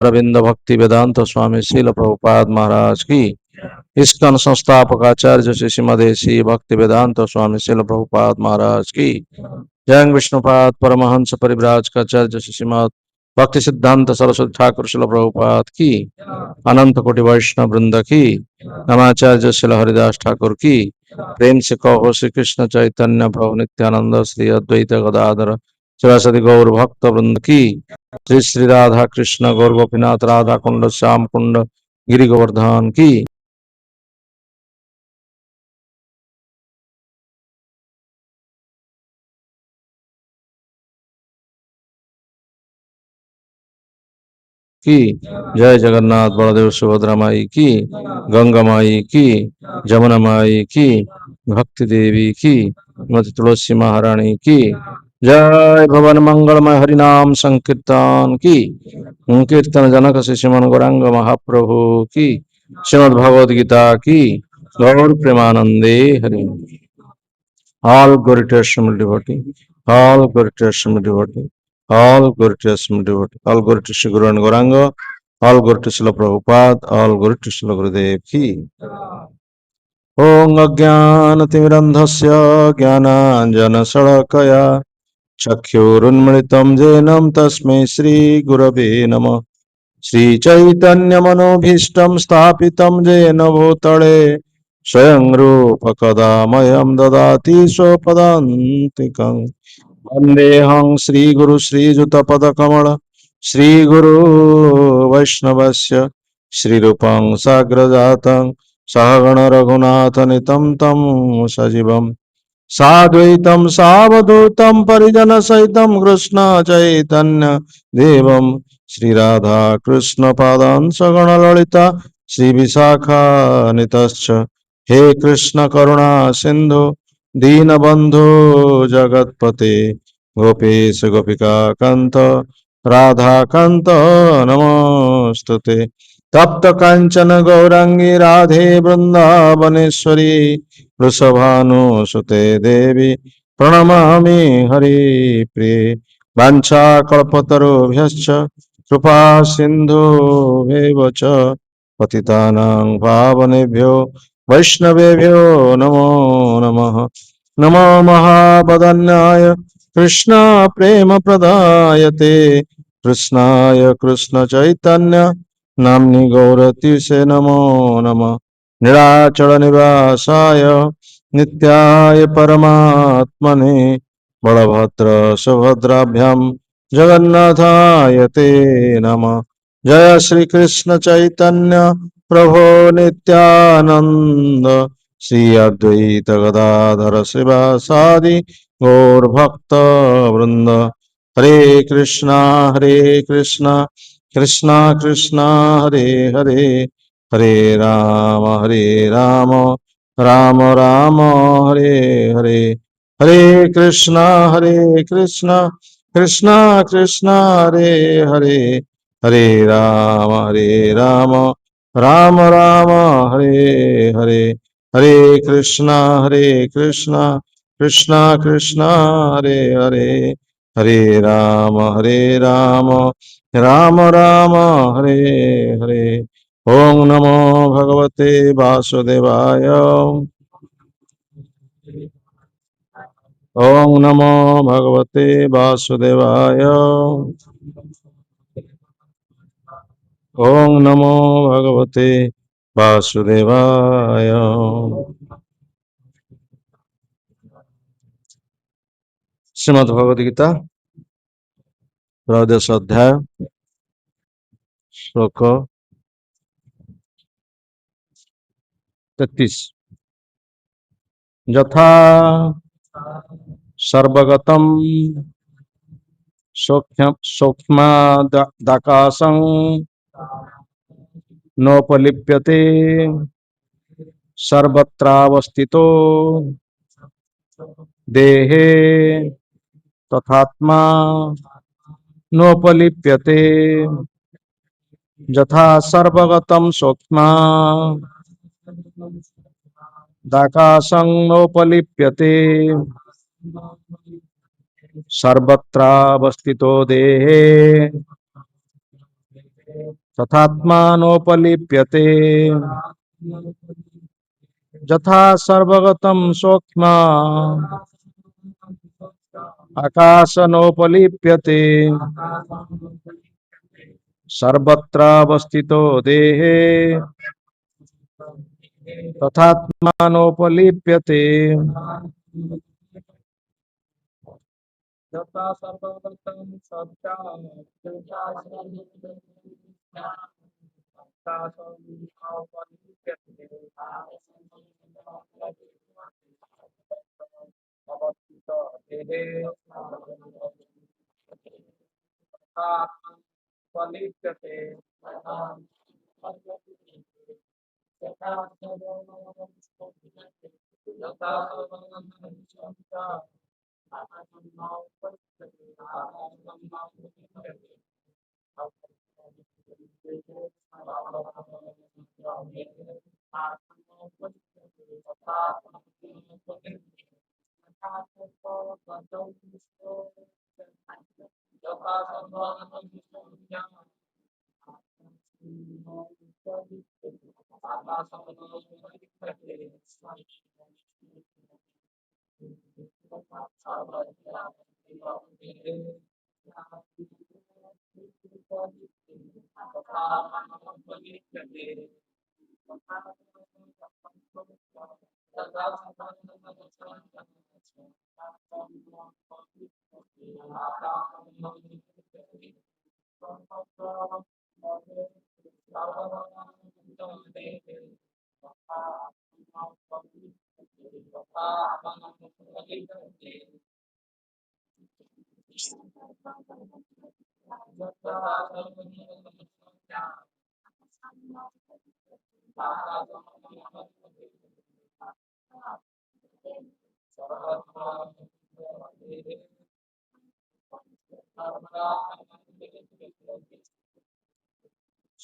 अरविंद भक्ति वेदांत स्वामी श्रील प्रभुपाद महाराज की। इस्कन संस्थापकाचार्य श्री श्रीमदेशी भक्ति वेदांत स्वामी श्रील प्रभुपाद महाराज की। जय विष्णुपाद परमहंस परिव्राजकाचार्य श्री श्रीमद भक्ति सिद्धांत सरस्वती ठाकुर श्रील प्रभुपाद की। अनंत कोटि वैष्णव वृंद की। नमाचार्य श्री हरिदास ठाकुर की। प्रेम से कहो श्री कृष्ण चैतन्य प्रभु नित्यानंद श्री अद्वैत गदाधर सरस्वती गौर भक्त वृंद की। श्री श्री राधा कृष्ण गौर गोपीनाथ राधा कुंड श्याम कुंड गिरि गोवर्धन की। जय जगन्नाथ बलदेव सुभद्रा माई की। गंगा माई की। जमुना माई की। भक्ति देवी की। मत तुलसी महारानी की। जय भवन मंगलमय हरिनाम संकीर्तन की। कीर्तन जनक श्री श्रीमन गौरांग महाप्रभु की। श्रीमद भगवद गीता की। गौर प्रेमानंदे Hari. All glory to Srimad devotee, all glory to Srimad devotee, all glory to Srimad devotee, all glory to Sri Guru and Gauranga, all glory to Srila Prabhupada, all glory to Srila Gurudev ki। Om Ajnanatimidandhasya Jnananjana-shalakaya Chakhyurunmilitam Jenam Tasmai Shri Gurave Namah। Shri Chaitanya मनोभीष्टं स्थापितं येन भूतले स्वयं रूप कदा मह्यं ददाति स्वपदान्तिकं। वन्देऽहं श्रीगुरु श्रीयुतपदकमल श्रीगुरु वैष्णवस्य श्रीरूपं साग्रजातं सहगण रघुनाथनितं तं सजीवं साद्वैतं सावधूतं परिजनसहितं कृष्ण चैतन्य देवं श्री राधा कृष्ण पादान् सगण ललिता श्री विशाखान्वितश्च। हे कृष्ण करुणा सिंधु दीनबंधु जगत्पते गोपेश गोपिका कांत राधा कांत नमोस्तुते। तप्त कांचन गौरांगी राधे वृंदावनेश्वरी वृषभानुसुते देवी प्रणमामि हरिप्रिये। वाञ्छाकल्पतरुभ्यश्च कृपा सिन्धुभ्येव च पतितानां पावनेभ्यो वैष्णवेभ्यो नमो नमः। नमो महावदन्याय कृष्ण प्रेम प्रदायते कृष्णाय कृष्ण चैतन्य नाम्नि गौरतीसे नमो नमः। निराचल निवासाय नित्याय परमात्मने बलभद्र सुभद्राभ्यां जगन्नाथाय ते नमः। जय श्री कृष्ण चैतन्य प्रभो नित्यानंद श्री अद्वैत गदाधर श्रीवासादि गौर भक्त वृंद। हरे कृष्णा कृष्णा कृष्णा हरे हरे हरे राम राम राम हरे हरे। हरे कृष्णा कृष्णा कृष्णा हरे हरे हरे राम राम राम हरे हरे। हरे कृष्णा कृष्णा कृष्णा हरे हरे हरे राम राम राम हरे हरे। ओम नमो भगवते वासुदेवाय। ओम नमो भगवते वासुदेवाय। ओम नमो भगवते वासुदेवाय। श्रीमद् भगवद गीता त्रयोदश अध्याय श्लोक 33। यथा सर्वगतं सूक्ष्मादाकाशं नोपलिप्यते सर्वत्रावस्थितो देहे तथात्मा नोपलिप्यते। यथा सर्वगतं सूक्ष्मादाकाशं नोपलिप्यते सर्वत्रावस्थितो देहे तथात्मानोपलिप्यते यथा सर्वगतं सूक्ष्म आकाशनोपलिप्यते सर्वत्रावस्थितो देहे तथात्मानोपलिप्यते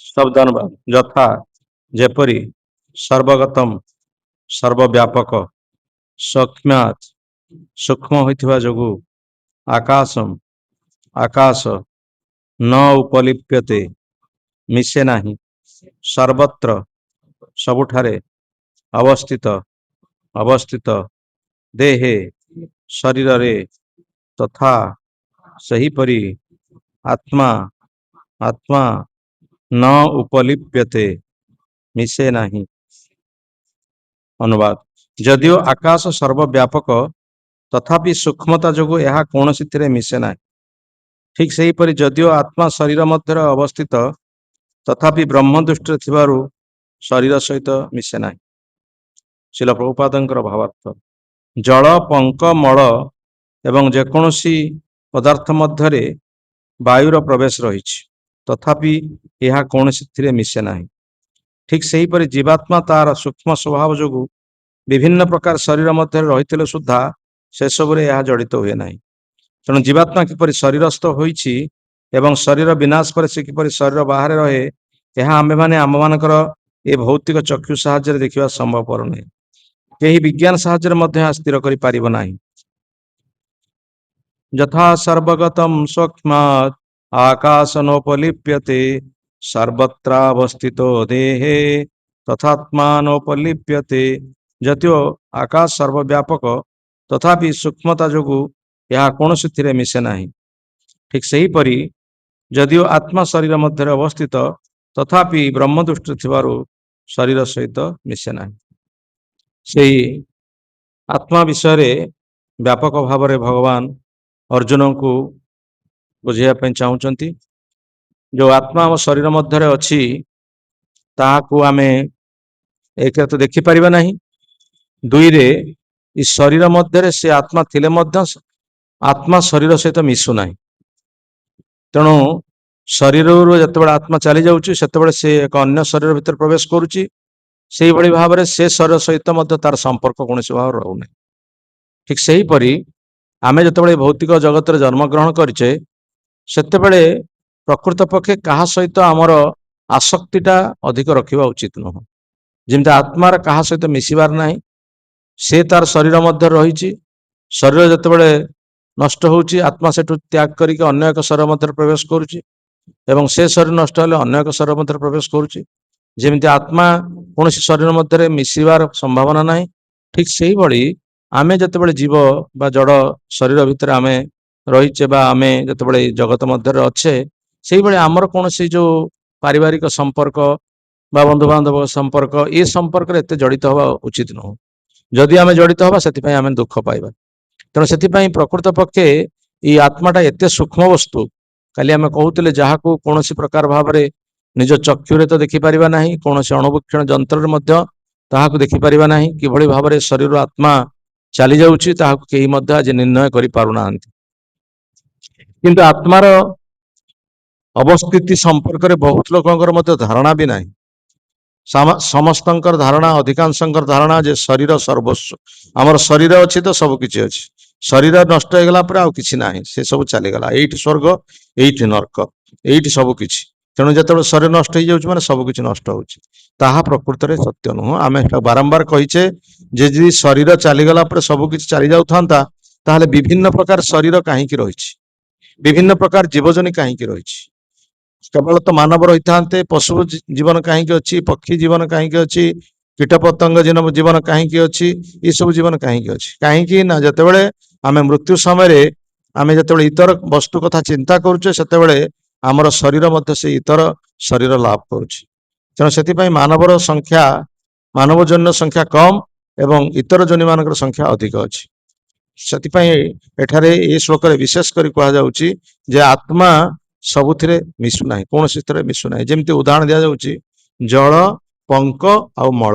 शब्दानुवाद यथा जेपरी सर्वगतम सर्वव्यापक सूक्ष्मात् सूक्ष्म होइथिबा जोगु आकाशम आकाश न उपलिप्यते मिशे नाही सर्वत्र सबुठारे अवस्थित अवस्थित देहे शरीर रे तथा सहीपरि आत्मा आत्मा न उपलिप्यते मिशे नाही। अनुवाद जदियो आकाश सर्वव्यापक तथापि सूक्ष्मता जोगु यह कौन सी मिशे ना ठीक से हीपरि जदियो आत्मा शरीर मध्य अवस्थित तथापि ब्रह्म दृष्टि थिबारु शरीर सहित मिशे ना। शिल प्रभुपादंकर भावार्थ जल पंक मल एवं जेकोसी पदार्थ मध्य वायुर प्रवेश रही तथापि यह कौन सी मिशे ना। ठीक से हीपरि जीवात्मा तार सूक्ष्म स्वभाव जोगु विभिन्न प्रकार शरीर मध्य रही सुधा से सबुरे यह जड़ित हुए ना। तेणु जीवात्मा किपरि शरीरस्थ होइछि एवं शरीर विनाश पर से किपरि शरीर बाहर रहे यह आमे माने आम मानकर ए भौतिक चक्षु साहाय्य देखिबा संभवपर नहीं। केही विज्ञान साहाय्य मध्य स्थिर करि पारिब नाही। यथा सर्वगतम सूक्ष्मात् आकाशनोपलिप्यते सर्वत्रावस्थितो देहे तथात्मानोपलिप्यते जतियो आकाश सर्वव्यापक तथापि सूक्ष्मता जोगु यह कौन सी मिशे ना। ठीक से हीपरि जदियो आत्मा शरीर मध्य अवस्थित तथापि ब्रह्म दृष्टि थिबारु शरीर सहित मिशे ना। से आत्मा विषय व्यापक भाव में भगवान अर्जुन को बुझाइवाई चाहते जो आत्मा आम शरीर मध्य अच्छी ताकू आमे एक तो देखिपर ना दुई रे इस शरीर मध्य से आत्मा थिले मध्य आत्मा शरीर सहित मिशुना। तेणु शरीर जिते आत्मा चली जाऊँगी से एक अन्य शरीर भीतर प्रवेश करुच्ची से भाव में से शरीर सहित तार संपर्क कौन भाव रोना। ठीक से हीपरि आमे जिते भौतिक जगत में जन्मग्रहण करें सेतेबेले प्रकृत पक्षे क्या सहित आमर आसक्तिटा अधिक रखा उचित नुह। जमी आत्मार क्या सहित मिशबार ना से तार शरीर मध्य रही शरीर जितेबले नष्ट होउची आत्मा से त्याग करके अन्य एक शरीर मध्य प्रवेश करुच्ची ଏବଂ ସେ ଶରୀର ନଷ୍ଟ ହେଲେ ଅନ୍ୟ ଏକ ଶରୀର ମଧ୍ୟରେ ପ୍ରବେଶ କରୁଛି। ଯେମିତି ଆତ୍ମା କୌଣସି ଶରୀର ମଧ୍ୟରେ ମିଶିବାର ସମ୍ଭାବନା ନାହିଁ, ଠିକ ସେଇଭଳି ଆମେ ଯେତେବେଳେ ଜୀବ ବା ଜଡ଼ ଶରୀର ଭିତରେ ଆମେ ରହିଛେ ବା ଆମେ ଯେତେବେଳେ ଜଗତ ମଧ୍ୟରେ ଅଛେ, ସେଇଭଳି ଆମର କୌଣସି ଯୋଉ ପାରିବାରିକ ସମ୍ପର୍କ ବା ବନ୍ଧୁବାନ୍ଧବ ସମ୍ପର୍କ, ଏ ସମ୍ପର୍କରେ ଏତେ ଜଡ଼ିତ ହେବା ଉଚିତ ନୁହଁ। ଯଦି ଆମେ ଜଡ଼ିତ ହେବା ସେଥିପାଇଁ ଆମେ ଦୁଃଖ ପାଇବା। ତେଣୁ ସେଥିପାଇଁ ପ୍ରକୃତ ପକ୍ଷେ ଏଇ ଆତ୍ମାଟା ଏତେ ସୂକ୍ଷ୍ମ ବସ୍ତୁ, କାଲି ଆମେ କହୁଥିଲେ ଯାହାକୁ କୌଣସି ପ୍ରକାର ଭାବରେ ନିଜ ଚକ୍ଷୁରେ ତ ଦେଖିପାରିବା ନାହିଁ, କୌଣସି ଅଣୁବୀକ୍ଷଣ ଯନ୍ତ୍ରରେ ମଧ୍ୟ ତାହାକୁ ଦେଖିପାରିବା ନାହିଁ, କିଭଳି ଭାବରେ ଶରୀର ଆତ୍ମା ଚାଲି ଯାଉଛି ତାହାକୁ କେହି ମଧ୍ୟ ଆଜି ନିର୍ଣ୍ଣୟ କରିପାରୁନାହାନ୍ତି। କିନ୍ତୁ ଆତ୍ମାର ଅବସ୍ଥିତି ସମ୍ପର୍କରେ ବହୁତ ଲୋକଙ୍କର ମଧ୍ୟ ଧାରଣା ବି ନାହିଁ। ସମସ୍ତଙ୍କର ଧାରଣା, ଅଧିକାଂଶଙ୍କର ଧାରଣା ଯେ ଶରୀର ସର୍ବସ୍ୱ, ଆମର ଶରୀର ଅଛି ତ ସବୁ କିଛି ଅଛି, ଶରୀର ନଷ୍ଟ ହେଇଗଲା ପରେ ଆଉ କିଛି ନାହିଁ, ସେ ସବୁ ଚାଲିଗଲା, ଏଇଠି ସ୍ୱର୍ଗ ଏଇଠି ନର୍କ, ଏଇଠି ସବୁ କିଛି। ତେଣୁ ଯେତେବେଳେ ଶରୀର ନଷ୍ଟ ହେଇଯାଉଛି ମାନେ ସବୁ କିଛି ନଷ୍ଟ ହଉଛି, ତାହା ପ୍ରକୃତରେ ସତ୍ୟ ନୁହଁ। ଆମେ ଏଟା ବାରମ୍ବାର କହିଛେ ଯେ ଯଦି ଶରୀର ଚାଲିଗଲା ପରେ ସବୁ କିଛି ଚାଲି ଯାଉଥାନ୍ତା, ତାହେଲେ ବିଭିନ୍ନ ପ୍ରକାର ଶରୀର କାହିଁକି ରହିଛି, ବିଭିନ୍ନ ପ୍ରକାର ଜୀବଜନି କାହିଁକି ରହିଛି? କେବଳ ତ ମାନବ ରହିଥାନ୍ତେ, ପଶୁ ଜୀବନ କାହିଁକି ଅଛି, ପକ୍ଷୀ ଜୀବନ କାହିଁକି ଅଛି, କୀଟ ପତଙ୍ଗ ଜୀବନ କାହିଁକି ଅଛି, ଏସବୁ ଜୀବନ କାହିଁକି ଅଛି? କାହିଁକି ନା ଯେତେବେଳେ ଆମେ ମୃତ୍ୟୁ ସମୟରେ ଆମେ ଯେତେବେଳେ ଇତର ବସ୍ତୁ କଥା ଚିନ୍ତା କରୁଛେ, ସେତେବେଳେ ଆମର ଶରୀର ମଧ୍ୟ ସେଇ ଇତର ଶରୀର ଲାଭ କରୁଛି। ତେଣୁ ସେଥିପାଇଁ ମାନବର ସଂଖ୍ୟା, ମାନବ ଜନ୍ୟ ସଂଖ୍ୟା କମ୍ ଏବଂ ଇତର ଜନି ମାନଙ୍କର ସଂଖ୍ୟା ଅଧିକ ଅଛି। ସେଥିପାଇଁ ଏଠାରେ ଏ ଶ୍ଲୋକରେ ବିଶେଷ କରି କୁହାଯାଉଛି ଯେ ଆତ୍ମା ସବୁଥିରେ ମିଶୁନାହିଁ, କୌଣସିଥିରେ ମିଶୁନାହିଁ। ଯେମିତି ଉଦାହରଣ ଦିଆଯାଉଛି ଜଳ, ପଙ୍କ ଆଉ ମଳ,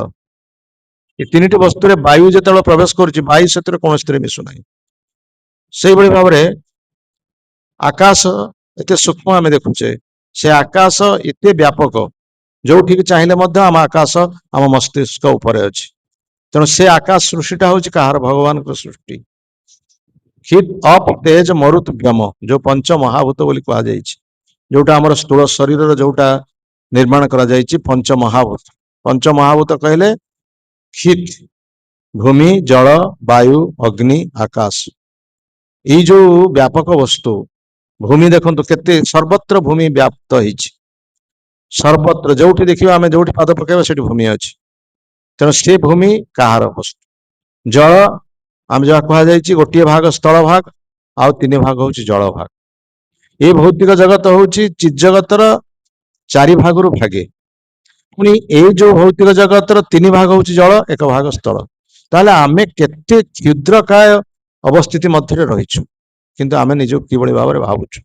ଏ ତିନିଟି ବସ୍ତୁରେ ବାୟୁ ଯେତେବେଳେ ପ୍ରବେଶ କରୁଛି, ବାୟୁ ସେଥିରେ କୌଣସିଥିରେ ମିଶୁନାହିଁ। ସେଇଭଳି ଭାବରେ ଆକାଶ ଏତେ ସୂକ୍ଷ୍ମ ଆମେ ଦେଖୁଛେ, ସେ ଆକାଶ ଏତେ ବ୍ୟାପକ, ଯୋଉଠିକି ଚାହିଁଲେ ମଧ୍ୟ ଆମ ଆକାଶ ଆମ ମସ୍ତିଷ୍କ ଉପରେ ଅଛି। ତେଣୁ ସେ ଆକାଶ ସୃଷ୍ଟିଟା ହଉଛି କାହାର? ଭଗବାନଙ୍କର ସୃଷ୍ଟି। ହିଟ୍ ଅପ୍ ତେଜ ମରୁତ ବ୍ୟମ, ଯୋଉ ପଞ୍ଚ ମହାଭୂତ ବୋଲି କୁହାଯାଇଛି, ଯୋଉଟା ଆମର ସ୍ଥୂଳ ଶରୀରର ଯୋଉଟା ନିର୍ମାଣ କରାଯାଇଛି ପଞ୍ଚ ମହାଭୂତ। ପଞ୍ଚ ମହାଭୂତ କହିଲେ ହିଟ୍, ଭୂମି, ଜଳ, ବାୟୁ, ଅଗ୍ନି, ଆକାଶ। ଏଇ ଯୋଉ ବ୍ୟାପକ ବସ୍ତୁ, ଭୂମି ଦେଖନ୍ତୁ କେତେ ସର୍ବତ୍ର ଭୂମି ବ୍ୟାପ୍ତ ହେଇଛି, ସର୍ବତ୍ର ଯୋଉଠି ଦେଖିବା ଆମେ, ଯୋଉଠି ପାଦ ପକେଇବା ସେଠି ଭୂମି ଅଛି। ତେଣୁ ସେ ଭୂମି କାହାର ବସ୍ତୁ? ଜଳ ଆମେ ଯାହା କୁହାଯାଇଛି ଗୋଟିଏ ଭାଗ ସ୍ଥଳ ଭାଗ ଆଉ 3 ଭାଗ ହଉଛି ଜଳ ଭାଗ। ଏ ଭୌତିକ ଜଗତ ହଉଛି ଚିତ୍ ଜଗତର 4 ଭାଗରୁ ଭାଗେ। ପୁଣି ଏଇ ଯୋଉ ଭୌତିକ ଜଗତର 3 ଭାଗ ହଉଛି ଜଳ, 1 ଭାଗ ସ୍ଥଳ। ତାହେଲେ ଆମେ କେତେ କ୍ଷୁଦ୍ରକାୟ ଅବସ୍ଥିତି ମଧ୍ୟରେ ରହିଛୁ, କିନ୍ତୁ ଆମେ ନିଜକୁ କିଭଳି ଭାବରେ ଭାବୁଛୁ।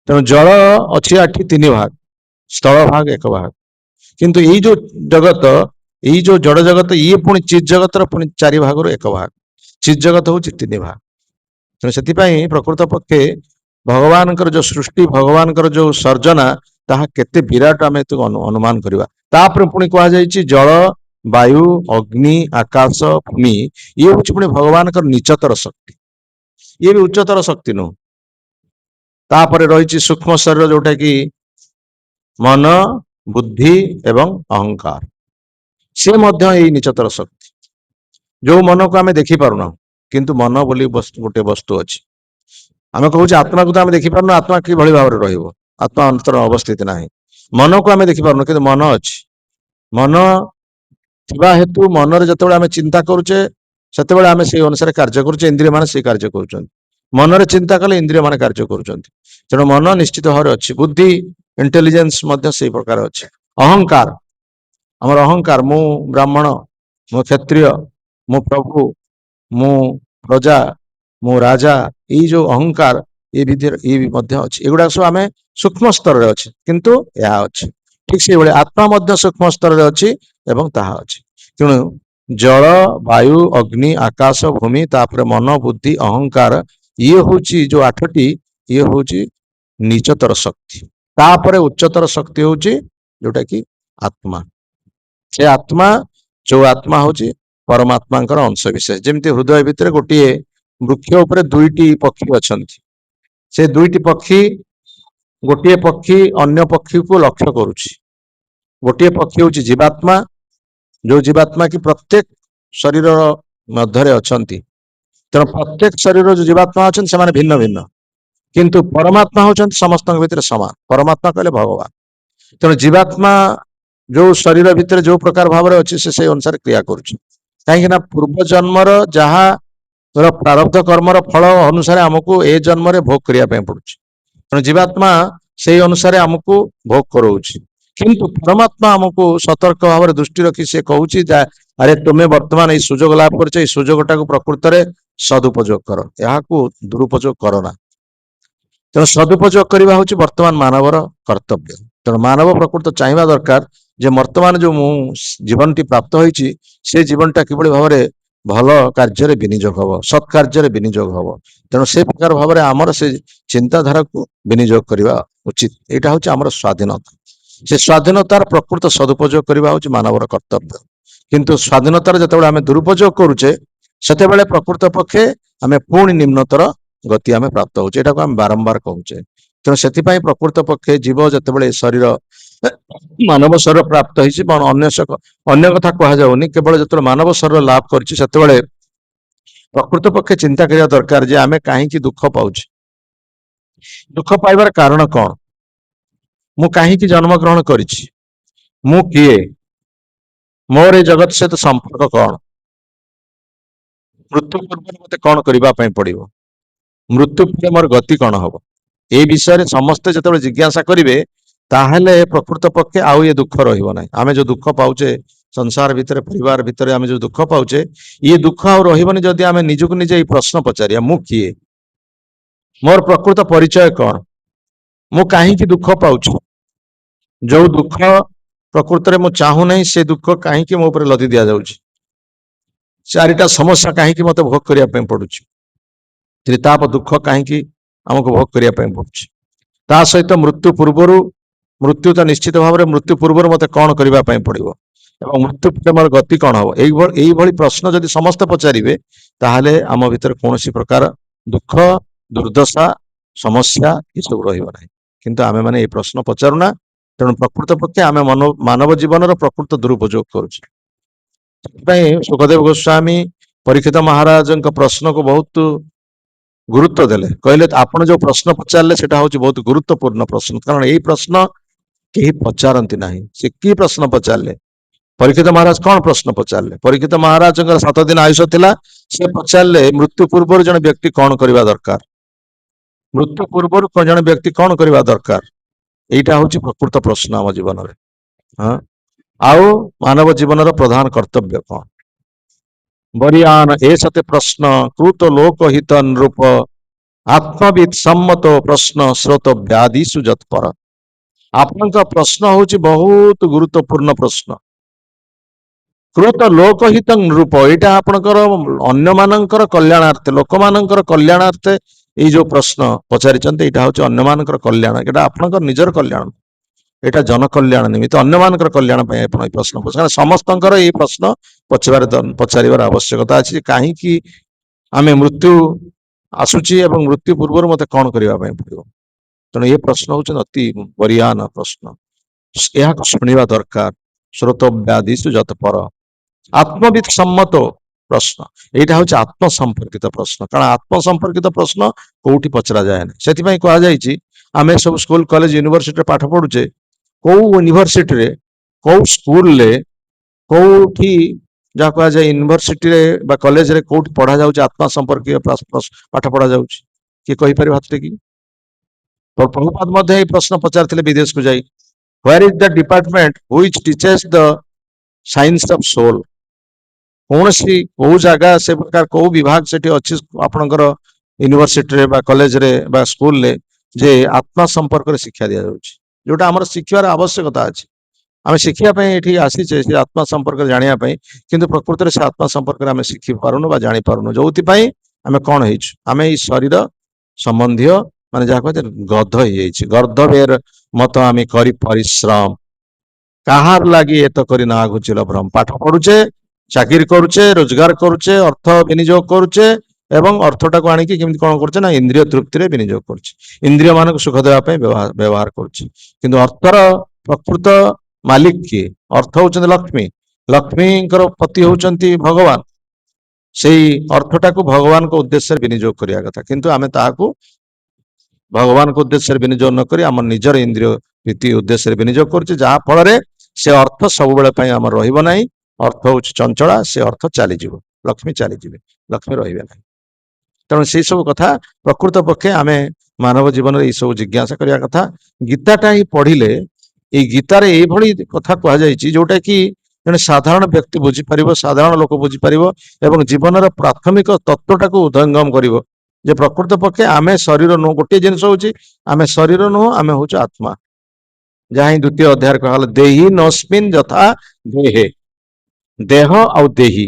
ତେଣୁ ଜଳ ଅଛି ଏଠି 3 ଭାଗ, ସ୍ଥଳ ଭାଗ 1 ଭାଗ। କିନ୍ତୁ ଏଇ ଯୋଉ ଜଗତ, ଏଇ ଯୋଉ ଜଡ଼ ଜଗତ, ଇଏ ପୁଣି ଚିତ୍ ଜଗତର ପୁଣି 4 ଭାଗରୁ 1 ଭାଗ। ଚିତ୍ ଜଗତ ହଉଛି 3 ଭାଗ। ତେଣୁ ସେଥିପାଇଁ ପ୍ରକୃତ ପକ୍ଷେ ଭଗବାନଙ୍କର ଯୋଉ ସୃଷ୍ଟି, ଭଗବାନଙ୍କର ଯୋଉ ସର୍ଜନା, ତାହା କେତେ ବିରାଟ ଆମେ ଅନୁମାନ କରିବା। ତାପରେ ପୁଣି କୁହାଯାଇଛି ଜଳ, ବାୟୁ, ଅଗ୍ନି, ଆକାଶ, ଭୂମି, ଇଏ ହଉଛି ପୁଣି ଭଗବାନଙ୍କର ନିଚତର ଶକ୍ତି, ଇଏ ବି ଉଚ୍ଚତର ଶକ୍ତି ନୁହଁ। ତାପରେ ରହିଛି ସୂକ୍ଷ୍ମ ଶରୀର, ଯୋଉଟା କି ମନ, ବୁଦ୍ଧି ଏବଂ ଅହଙ୍କାର, ସେ ମଧ୍ୟ ଏଇ ନିଚତର ଶକ୍ତି, ଯୋଉ ମନକୁ ଆମେ ଦେଖିପାରୁନାହୁଁ। କିନ୍ତୁ ମନ ବୋଲି ଗୋଟେ ବସ୍ତୁ ଅଛି। ଆମେ କହୁଛେ ଆତ୍ମାକୁ ତ ଆମେ ଦେଖିପାରୁନୁ, ଆତ୍ମା କିଭଳି ଭାବରେ ରହିବ? ଆତ୍ମା ଅନ୍ତର ଅବସ୍ଥିତି ନାହିଁ। ମନକୁ ଆମେ ଦେଖିପାରୁନୁ, କିନ୍ତୁ ମନ ଅଛି। ମନ ଥିବା ହେତୁ ମନରେ ଯେତେବେଳେ ଆମେ ଚିନ୍ତା କରୁଛେ, ସେତେବେଳେ ଆମେ ସେଇ ଅନୁସାରେ କାର୍ଯ୍ୟ କରୁଛେ, ଇନ୍ଦ୍ରିୟ ମାନେ ସେଇ କାର୍ଯ୍ୟ କରୁଛନ୍ତି। ମନରେ ଚିନ୍ତା କଲେ ଇନ୍ଦ୍ରିୟ ମାନେ କାର୍ଯ୍ୟ କରୁଛନ୍ତି। ତେଣୁ ମନ ନିଶ୍ଚିତ ଭାବରେ ଅଛି। ବୁଦ୍ଧି, ଇଣ୍ଟେଲିଜେନ୍ସ ମଧ୍ୟ ସେଇ ପ୍ରକାର ଅଛି। ଅହଙ୍କାର, ଆମର ଅହଙ୍କାର, ମୁଁ ବ୍ରାହ୍ମଣ, ମୁଁ କ୍ଷତ୍ରିୟ, ମୁଁ ପ୍ରଭୁ, ମୁଁ ପ୍ରଜା, ମୁଁ ରାଜା, ଏଇ ଯୋଉ ଅହଙ୍କାର, ଏ ଭିତରେ ଇଏ ବି ମଧ୍ୟ ଅଛି। ଏଗୁଡାକ ସବୁ ଆମେ ସୂକ୍ଷ୍ମ ସ୍ତରରେ ଅଛି, କିନ୍ତୁ ଏହା ଅଛି। ଠିକ ସେଇଭଳି ଆତ୍ମା ମଧ୍ୟ ସୂକ୍ଷ୍ମ ସ୍ତରରେ ଅଛି ଏବଂ ତାହା ଅଛି। ତେଣୁ ଜଳ, ବାୟୁ, ଅଗ୍ନି, ଆକାଶ, ଭୂମି, ତାପରେ ମନ, ବୁଦ୍ଧି, ଅହଙ୍କାର, ଇଏ ହଉଛି ଯୋଉ 8ଟି, ଇଏ ହଉଛି ନିଚତର ଶକ୍ତି। ତାପରେ ଉଚ୍ଚତର ଶକ୍ତି ହଉଛି ଯୋଉଟା କି ଆତ୍ମା। ସେ ଆତ୍ମା, ଯୋଉ ଆତ୍ମା ହଉଛି ପରମାତ୍ମାଙ୍କର ଅଂଶ ବିଶେଷ। ଯେମିତି ହୃଦୟ ଭିତରେ ଗୋଟିଏ ବୃକ୍ଷ ଉପରେ 2ଟି ପକ୍ଷୀ ଅଛନ୍ତି। ସେ 2ଟି ପକ୍ଷୀ, ଗୋଟିଏ ପକ୍ଷୀ ଅନ୍ୟ ପକ୍ଷୀକୁ ଲକ୍ଷ୍ୟ କରୁଛି। ଗୋଟିଏ ପକ୍ଷୀ ହଉଛି ଜୀବାତ୍ମା, ଯୋଉ ଜୀବାତ୍ମା କି ପ୍ରତ୍ୟେକ ଶରୀର ମଧ୍ୟରେ ଅଛନ୍ତି। ତେଣୁ ପ୍ରତ୍ୟେକ ଶରୀର ଯୋଉ ଜୀବାତ୍ମା ଅଛନ୍ତି ସେମାନେ ଭିନ୍ନ ଭିନ୍ନ। କିନ୍ତୁ ପରମାତ୍ମା ହଉଛନ୍ତି ସମସ୍ତଙ୍କ ଭିତରେ ସମାନ। ପରମାତ୍ମା କହିଲେ ଭଗବାନ। ତେଣୁ ଜୀବାତ୍ମା ଯୋଉ ଶରୀର ଭିତରେ ଯୋଉ ପ୍ରକାର ଭାବରେ ଅଛି ସେ ସେଇ ଅନୁସାରେ କ୍ରିୟା କରୁଛି। କାହିଁକି ନା ପୂର୍ବ ଜନ୍ମର ଯାହା ପ୍ରାରବ୍ଧ କର୍ମର ଫଳ ଅନୁସାରେ ଆମକୁ ଏ ଜନ୍ମରେ ଭୋଗ କରିବା ପାଇଁ ପଡୁଛି। ତେଣୁ ଜୀବାତ୍ମା ସେଇ ଅନୁସାରେ ଆମକୁ ଭୋଗ କରଉଛି। କିନ୍ତୁ ପରମାତ୍ମା ଆମକୁ ସତର୍କ ଭାବରେ ଦୃଷ୍ଟି ରଖି ସେ କହୁଛି ଆରେ ତୁମେ ବର୍ତ୍ତମାନ ଏଇ ସୁଯୋଗ ଲାଭ କରିଛ, ଏଇ ସୁଯୋଗଟାକୁ ପ୍ରକୃତରେ ସଦୁପଯୋଗ କର, ଏହାକୁ ଦୁରୁପଯୋଗ କର ନା। ତେଣୁ ସଦୁପଯୋଗ କରିବା ହଉଛି ବର୍ତ୍ତମାନ ମାନବର କର୍ତ୍ତବ୍ୟ। ତେଣୁ ମାନବ ପ୍ରକୃତ ଚାହିଁବା ଦରକାର ଯେ ବର୍ତ୍ତମାନ ଯୋଉ ମୁଁ ଜୀବନଟି ପ୍ରାପ୍ତ ହୋଇଛି ସେ ଜୀବନଟା କିଭଳି ଭାବରେ ଭଲ କାର୍ଯ୍ୟରେ ବିନିଯୋଗ ହବ, ସତ୍ କାର୍ଯ୍ୟରେ ବିନିଯୋଗ ହବ। ତେଣୁ ସେ ପ୍ରକାର ଭାବରେ ଆମର ସେ ଚିନ୍ତାଧାରାକୁ ବିନିଯୋଗ କରିବା ଉଚିତ। ଏଇଟା ହଉଛି ଆମର ସ୍ୱାଧୀନତା। ସେ ସ୍ୱାଧୀନତାର ପ୍ରକୃତ ସଦୁପଯୋଗ କରିବା ହଉଛି ମାନବର କର୍ତ୍ତବ୍ୟ। କିନ୍ତୁ ସ୍ୱାଧୀନତାର ଯେତେବେଳେ ଆମେ ଦୁରୁପଯୋଗ କରୁଛେ ସେତେବେଳେ ପ୍ରକୃତ ପକ୍ଷେ ଆମେ ପୁଣି ନିମ୍ନତର ଗତି ଆମେ ପ୍ରାପ୍ତ ହଉଛେ। ଏଟାକୁ ଆମେ ବାରମ୍ବାର କହୁଛେ। ତେଣୁ ସେଥିପାଇଁ ପ୍ରକୃତ ପକ୍ଷେ ଜୀବ ଯେତେବେଳେ ଶରୀର ମାନବ ଶରୀର ପ୍ରାପ୍ତ ହେଇଛି, ଅନ୍ୟ କଥା କୁହାଯାଉନି, କେବଳ ଯେତେବେଳେ ମାନବ ଶରୀର ଲାଭ କରିଛି ସେତେବେଳେ ପ୍ରକୃତ ପକ୍ଷେ ଚିନ୍ତା କରିବା ଦରକାର ଯେ ଆମେ କାହିଁକି ଦୁଃଖ ପାଉଛେ, ଦୁଃଖ ପାଇବାର କାରଣ କଣ, ମୁଁ କାହିଁକି ଜନ୍ମଗ୍ରହଣ କରିଛି, ମୁଁ କିଏ, ମୋର ଏ ଜଗତ ସହିତ ସମ୍ପର୍କ କଣ, ମୃତ୍ୟୁ ପୂର୍ବରୁ ମତେ କଣ କରିବା ପାଇଁ ପଡିବ, ମୃତ୍ୟୁ ପରେ ମୋର ଗତି କଣ ହବ। এই ବିଷୟରେ ସମସ୍ତେ ଯେତେବେଳେ ଜିଜ୍ଞାସା କରିବେ ତାହେଲେ ପ୍ରକୃତ ପକ୍ଷେ ଆଉ ଏ ଦୁଃଖ ରହିବ ନାହିଁ। ଆମେ ଯୋଉ ଦୁଃଖ ପାଉଛେ ସଂସାର ଭିତରେ, ପରିବାର ଭିତରେ ଆମେ ଯୋଉ ଦୁଃଖ ପାଉଛେ, ଇଏ ଦୁଃଖ ଆଉ ରହିବନି ଯଦି ଆମେ ନିଜକୁ ନିଜେ ଏଇ ପ୍ରଶ୍ନ ପଚାରିବା, ମୁଁ କିଏ, ମୋର ପ୍ରକୃତ ପରିଚୟ କଣ, ମୁଁ କାହିଁକି ଦୁଃଖ ପାଉଛି, ଯୋଉ ଦୁଃଖ ପ୍ରକୃତରେ ମୁଁ ଚାହୁଁନାହିଁ ସେ ଦୁଃଖ କାହିଁକି ମୋ ଉପରେ ଲଦି ଦିଆଯାଉଛି, ଚାରିଟା ସମସ୍ୟା କାହିଁକି ମତେ ଭୋଗ କରିବା ପାଇଁ ପଡୁଛି, ତ୍ରିତାପ ଦୁଃଖ କାହିଁକି ଆମକୁ ଭୋଗ କରିବା ପାଇଁ ପଡୁଛି। ତା ସହିତ ମୃତ୍ୟୁ ପୂର୍ବରୁ, ମୃତ୍ୟୁ ତ ନିଶ୍ଚିତ ଭାବରେ ମୃତ୍ୟୁ ପୂର୍ବରୁ ମତେ କଣ କରିବା ପାଇଁ ପଡିବ ଏବଂ ମୃତ୍ୟୁ ପରେ ମୋର ଗତି କଣ ହବ, ଏଇଭଳି ପ୍ରଶ୍ନ ଯଦି ସମସ୍ତେ ପଚାରିବେ ତାହେଲେ ଆମ ଭିତରେ କୌଣସି ପ୍ରକାର ଦୁଃଖ, ଦୁର୍ଦ୍ଦଶା, ସମସ୍ୟା ଏସବୁ ରହିବ ନାହିଁ। କିନ୍ତୁ ଆମେ ମାନେ ଏଇ ପ୍ରଶ୍ନ ପଚାରୁନା। ତେଣୁ ପ୍ରକୃତ ପକ୍ଷେ ଆମେ ମାନବ ଜୀବନର ପ୍ରକୃତ ଦୁରୁପଯୋଗ କରୁଛେ। ସେଥିପାଇଁ ସୁଖଦେବ ଗୋସ୍ୱାମୀ ପରୀକ୍ଷିତ ମହାରାଜଙ୍କ ପ୍ରଶ୍ନକୁ ବହୁତ ଗୁରୁତ୍ୱ ଦେଲେ। କହିଲେ ଆପଣ ଯୋଉ ପ୍ରଶ୍ନ ପଚାରିଲେ ସେଟା ହଉଛି ବହୁତ ଗୁରୁତ୍ୱପୂର୍ଣ୍ଣ ପ୍ରଶ୍ନ, କାରଣ ଏଇ ପ୍ରଶ୍ନ କେହି ପଚାରନ୍ତି ନାହିଁ। ସେ କି ପ୍ରଶ୍ନ ପଚାରିଲେ? ପରୀକ୍ଷିତ ମହାରାଜ କଣ ପ୍ରଶ୍ନ ପଚାରିଲେ? ପରୀକ୍ଷିତ ମହାରାଜଙ୍କର 7 ଦିନ ଆୟୁଷ ଥିଲା। ସେ ପଚାରିଲେ ମୃତ୍ୟୁ ପୂର୍ବରୁ ଜଣେ ବ୍ୟକ୍ତି କଣ କରିବା ଦରକାର, ମୃତ୍ୟୁ ପୂର୍ବରୁ ଜଣେ ବ୍ୟକ୍ତି କଣ କରିବା ଦରକାର। ଏଇଟା ହଉଛି ପ୍ରକୃତ ପ୍ରଶ୍ନ ଆମ ଜୀବନରେ। ହଁ, ଆଉ ମାନବ ଜୀବନର ପ୍ରଧାନ କର୍ତ୍ତବ୍ୟ କଣ? ବରିୟାନ ଏ ସତେ ପ୍ରଶ୍ନ କୃତ ଲୋକହିତ ନୃପ ଆତ୍ମବିଦ ସମ୍ମତ ପ୍ରଶ୍ନ ସ୍ରୋତ ବ୍ୟାଧିଷୁ ଯତ୍ପର। ଆପଣଙ୍କ ପ୍ରଶ୍ନ ହଉଛି ବହୁତ ଗୁରୁତ୍ୱପୂର୍ଣ୍ଣ ପ୍ରଶ୍ନ। କୃତ ଲୋକହିତ ନୃପ, ଏଇଟା ଆପଣଙ୍କର ଅନ୍ୟମାନଙ୍କର କଲ୍ୟାଣାର୍ଥେ, ଲୋକମାନଙ୍କର କଲ୍ୟାଣାର୍ଥେ ଏଇ ଯୋଉ ପ୍ରଶ୍ନ ପଚାରିଛନ୍ତି ଏଇଟା ହଉଛି ଅନ୍ୟମାନଙ୍କର କଲ୍ୟାଣ, ଏଇଟା ଆପଣଙ୍କର ନିଜର କଲ୍ୟାଣ, ଏଇଟା ଜନକଲ୍ୟାଣ ନିମିତ୍ତ ଅନ୍ୟମାନଙ୍କର କଲ୍ୟାଣ ପାଇଁ ଆପଣ ଏଇ ପ୍ରଶ୍ନ ପଚାର। ସମସ୍ତଙ୍କର ଏଇ ପ୍ରଶ୍ନ ପଚାରିବାର ଆବଶ୍ୟକତା ଅଛି। କାହିଁକି ଆମେ ମୃତ୍ୟୁ ଆସୁଛି ଏବଂ ମୃତ୍ୟୁ ପୂର୍ବରୁ ମତେ କଣ କରିବା ପାଇଁ ପଡିବ। ତେଣୁ ଏ ପ୍ରଶ୍ନ ହଉଛନ୍ତି ଅତି ବରିୟାନ ପ୍ରଶ୍ନ, ଏହାକୁ ଶୁଣିବା ଦରକାର। ସ୍ରୋତ ବ୍ୟାଧିଷୁ ଯତ୍ପର, ଆତ୍ମବିତ ସମ୍ମତ ପ୍ରଶ୍ନ, ଏଇଟା ହଉଛି ଆତ୍ମ ସମ୍ପର୍କିତ ପ୍ରଶ୍ନ। କାରଣ ଆତ୍ମ ସମ୍ପର୍କିତ ପ୍ରଶ୍ନ କୋଉଠି ପଚରା ଯାଏ ନାହିଁ। ସେଥିପାଇଁ କୁହାଯାଇଛି ଆମେ ସବୁ ସ୍କୁଲ, କଲେଜ, ୟୁନିଭରସିଟିରେ ପାଠ ପଢୁଛେ, କୋଉ ୟୁନିଭରସିଟିରେ, କୋଉ ସ୍କୁଲରେ, କୋଉଠି ଯାହା କୁହାଯାଏ ୟୁନିଭରସିଟିରେ ବା କଲେଜରେ କୋଉଠି ପଢା ଯାଉଛି ଆତ୍ମା ସମ୍ପର୍କୀୟ ପାଠ ପଢା ଯାଉଛି, କିଏ କହିପାରିବ ହାତରେ କି? ପ୍ରଭୁପାଦ ମଧ୍ୟ ଏଇ ପ୍ରଶ୍ନ ପଚାରିଥିଲେ ବିଦେଶକୁ ଯାଇ, where is the department which teaches the science of soul. କୌଣସି କୋଉ ଜାଗା, ସେ ପ୍ରକାର କୋଉ ବିଭାଗ ସେଠି ଅଛି ଆପଣଙ୍କର ୟୁନିଭରସିଟିରେ ବା କଲେଜରେ ବା ସ୍କୁଲରେ ଯେ ଆତ୍ମା ସମ୍ପର୍କରେ ଶିକ୍ଷା ଦିଆଯାଉଛି, ଯୋଉଟା ଆମର ଶିଖିବାର ଆବଶ୍ୟକତା ଅଛି। ଆମେ ଶିଖିବା ପାଇଁ ଏଠି ଆସିଛେ ସେ ଆତ୍ମା ସମ୍ପର୍କରେ ଜାଣିବା ପାଇଁ, କିନ୍ତୁ ପ୍ରକୃତରେ ସେ ଆତ୍ମା ସମ୍ପର୍କରେ ଆମେ ଶିଖି ପାରୁନୁ ବା ଜାଣିପାରୁନୁ। ଯୋଉଥିପାଇଁ ଆମେ କଣ ହେଇଛୁ, ଆମେ ଏଇ ଶରୀର ସମ୍ବନ୍ଧୀୟ ମାନେ ଯାହା କୁହାଯାଏ ଗଧ ହେଇଯାଇଛି। ଗର୍ଦ୍ଧବେର ମତ ଆମେ କରି ପରିଶ୍ରମ, କାହାର ଲାଗି ଏତ କରି ନା ଘୁଚିଲ ଭ୍ରମ। ପାଠ ପଢୁଛେ, ଚାକିରି କରୁଛେ, ରୋଜଗାର କରୁଛେ, ଅର୍ଥ ବିନିଯୋଗ କରୁଛେ ଏବଂ ଅର୍ଥଟାକୁ ଆଣିକି କେମିତି କଣ କରୁଛେ ନା ଇନ୍ଦ୍ରିୟ ତୃପ୍ତିରେ ବିନିଯୋଗ କରୁଛେ, ଇନ୍ଦ୍ରିୟ ମାନଙ୍କୁ ସୁଖ ଦେବା ପାଇଁ ବ୍ୟବହାର କରୁଛେ। କିନ୍ତୁ ଅର୍ଥର ପ୍ରକୃତ ମାଲିକ କିଏ? ଅର୍ଥ ହଉଛନ୍ତି ଲକ୍ଷ୍ମୀ, ଲକ୍ଷ୍ମୀଙ୍କର ପତି ହଉଛନ୍ତି ଭଗବାନ। ସେଇ ଅର୍ଥଟାକୁ ଭଗବାନଙ୍କ ଉଦ୍ଦେଶ୍ୟରେ ବିନିଯୋଗ କରିବା କଥା, କିନ୍ତୁ ଆମେ ତାହାକୁ ଭଗବାନଙ୍କ ଉଦ୍ଦେଶ୍ୟରେ ବିନିଯୋଗ ନ କରି ଆମ ନିଜର ଇନ୍ଦ୍ରିୟ ପ୍ରୀତି ଉଦ୍ଦେଶ୍ୟରେ ବିନିଯୋଗ କରୁଛି, ଯାହା ଫଳରେ ସେ ଅର୍ଥ ସବୁବେଳେ ପାଇଁ ଆମର ରହିବ ନାହିଁ। ଅର୍ଥ ହଉଛି ଚଞ୍ଚଳା, ସେ ଅର୍ଥ ଚାଲିଯିବ, ଲକ୍ଷ୍ମୀ ଚାଲିଯିବେ, ଲକ୍ଷ୍ମୀ ରହିବେ ନାହିଁ। ତେଣୁ ସେଇ ସବୁ କଥା ପ୍ରକୃତ ପକ୍ଷେ ଆମେ ମାନବ ଜୀବନରେ ଏଇ ସବୁ ଜିଜ୍ଞାସା କରିବା କଥା। ଗୀତାଟା ହିଁ ପଢିଲେ, ଏଇ ଗୀତାରେ ଏଇଭଳି କଥା କୁହାଯାଇଛି ଯୋଉଟା କି ଜଣେ ସାଧାରଣ ବ୍ୟକ୍ତି ବୁଝିପାରିବ, ସାଧାରଣ ଲୋକ ବୁଝିପାରିବ ଏବଂ ଜୀବନର ପ୍ରାଥମିକ ତତ୍ଵଟାକୁ ହୃଦୟଙ୍ଗମ କରିବ ଯେ ପ୍ରକୃତ ପକ୍ଷେ ଆମେ ଶରୀର ନୁହଁ। ଗୋଟିଏ ଜିନିଷ ହଉଛି ଆମେ ଶରୀର ନୁହଁ, ଆମେ ହଉଛୁ ଆତ୍ମା। ଯାହା ହିଁ ଦ୍ୱିତୀୟ ଅଧ୍ୟାୟରେ କୁହାଗଲା, ଦେହି ନସ୍ମିନ୍ ଯଥା ଦେହେ। ଦେହ ଆଉ ଦେହି,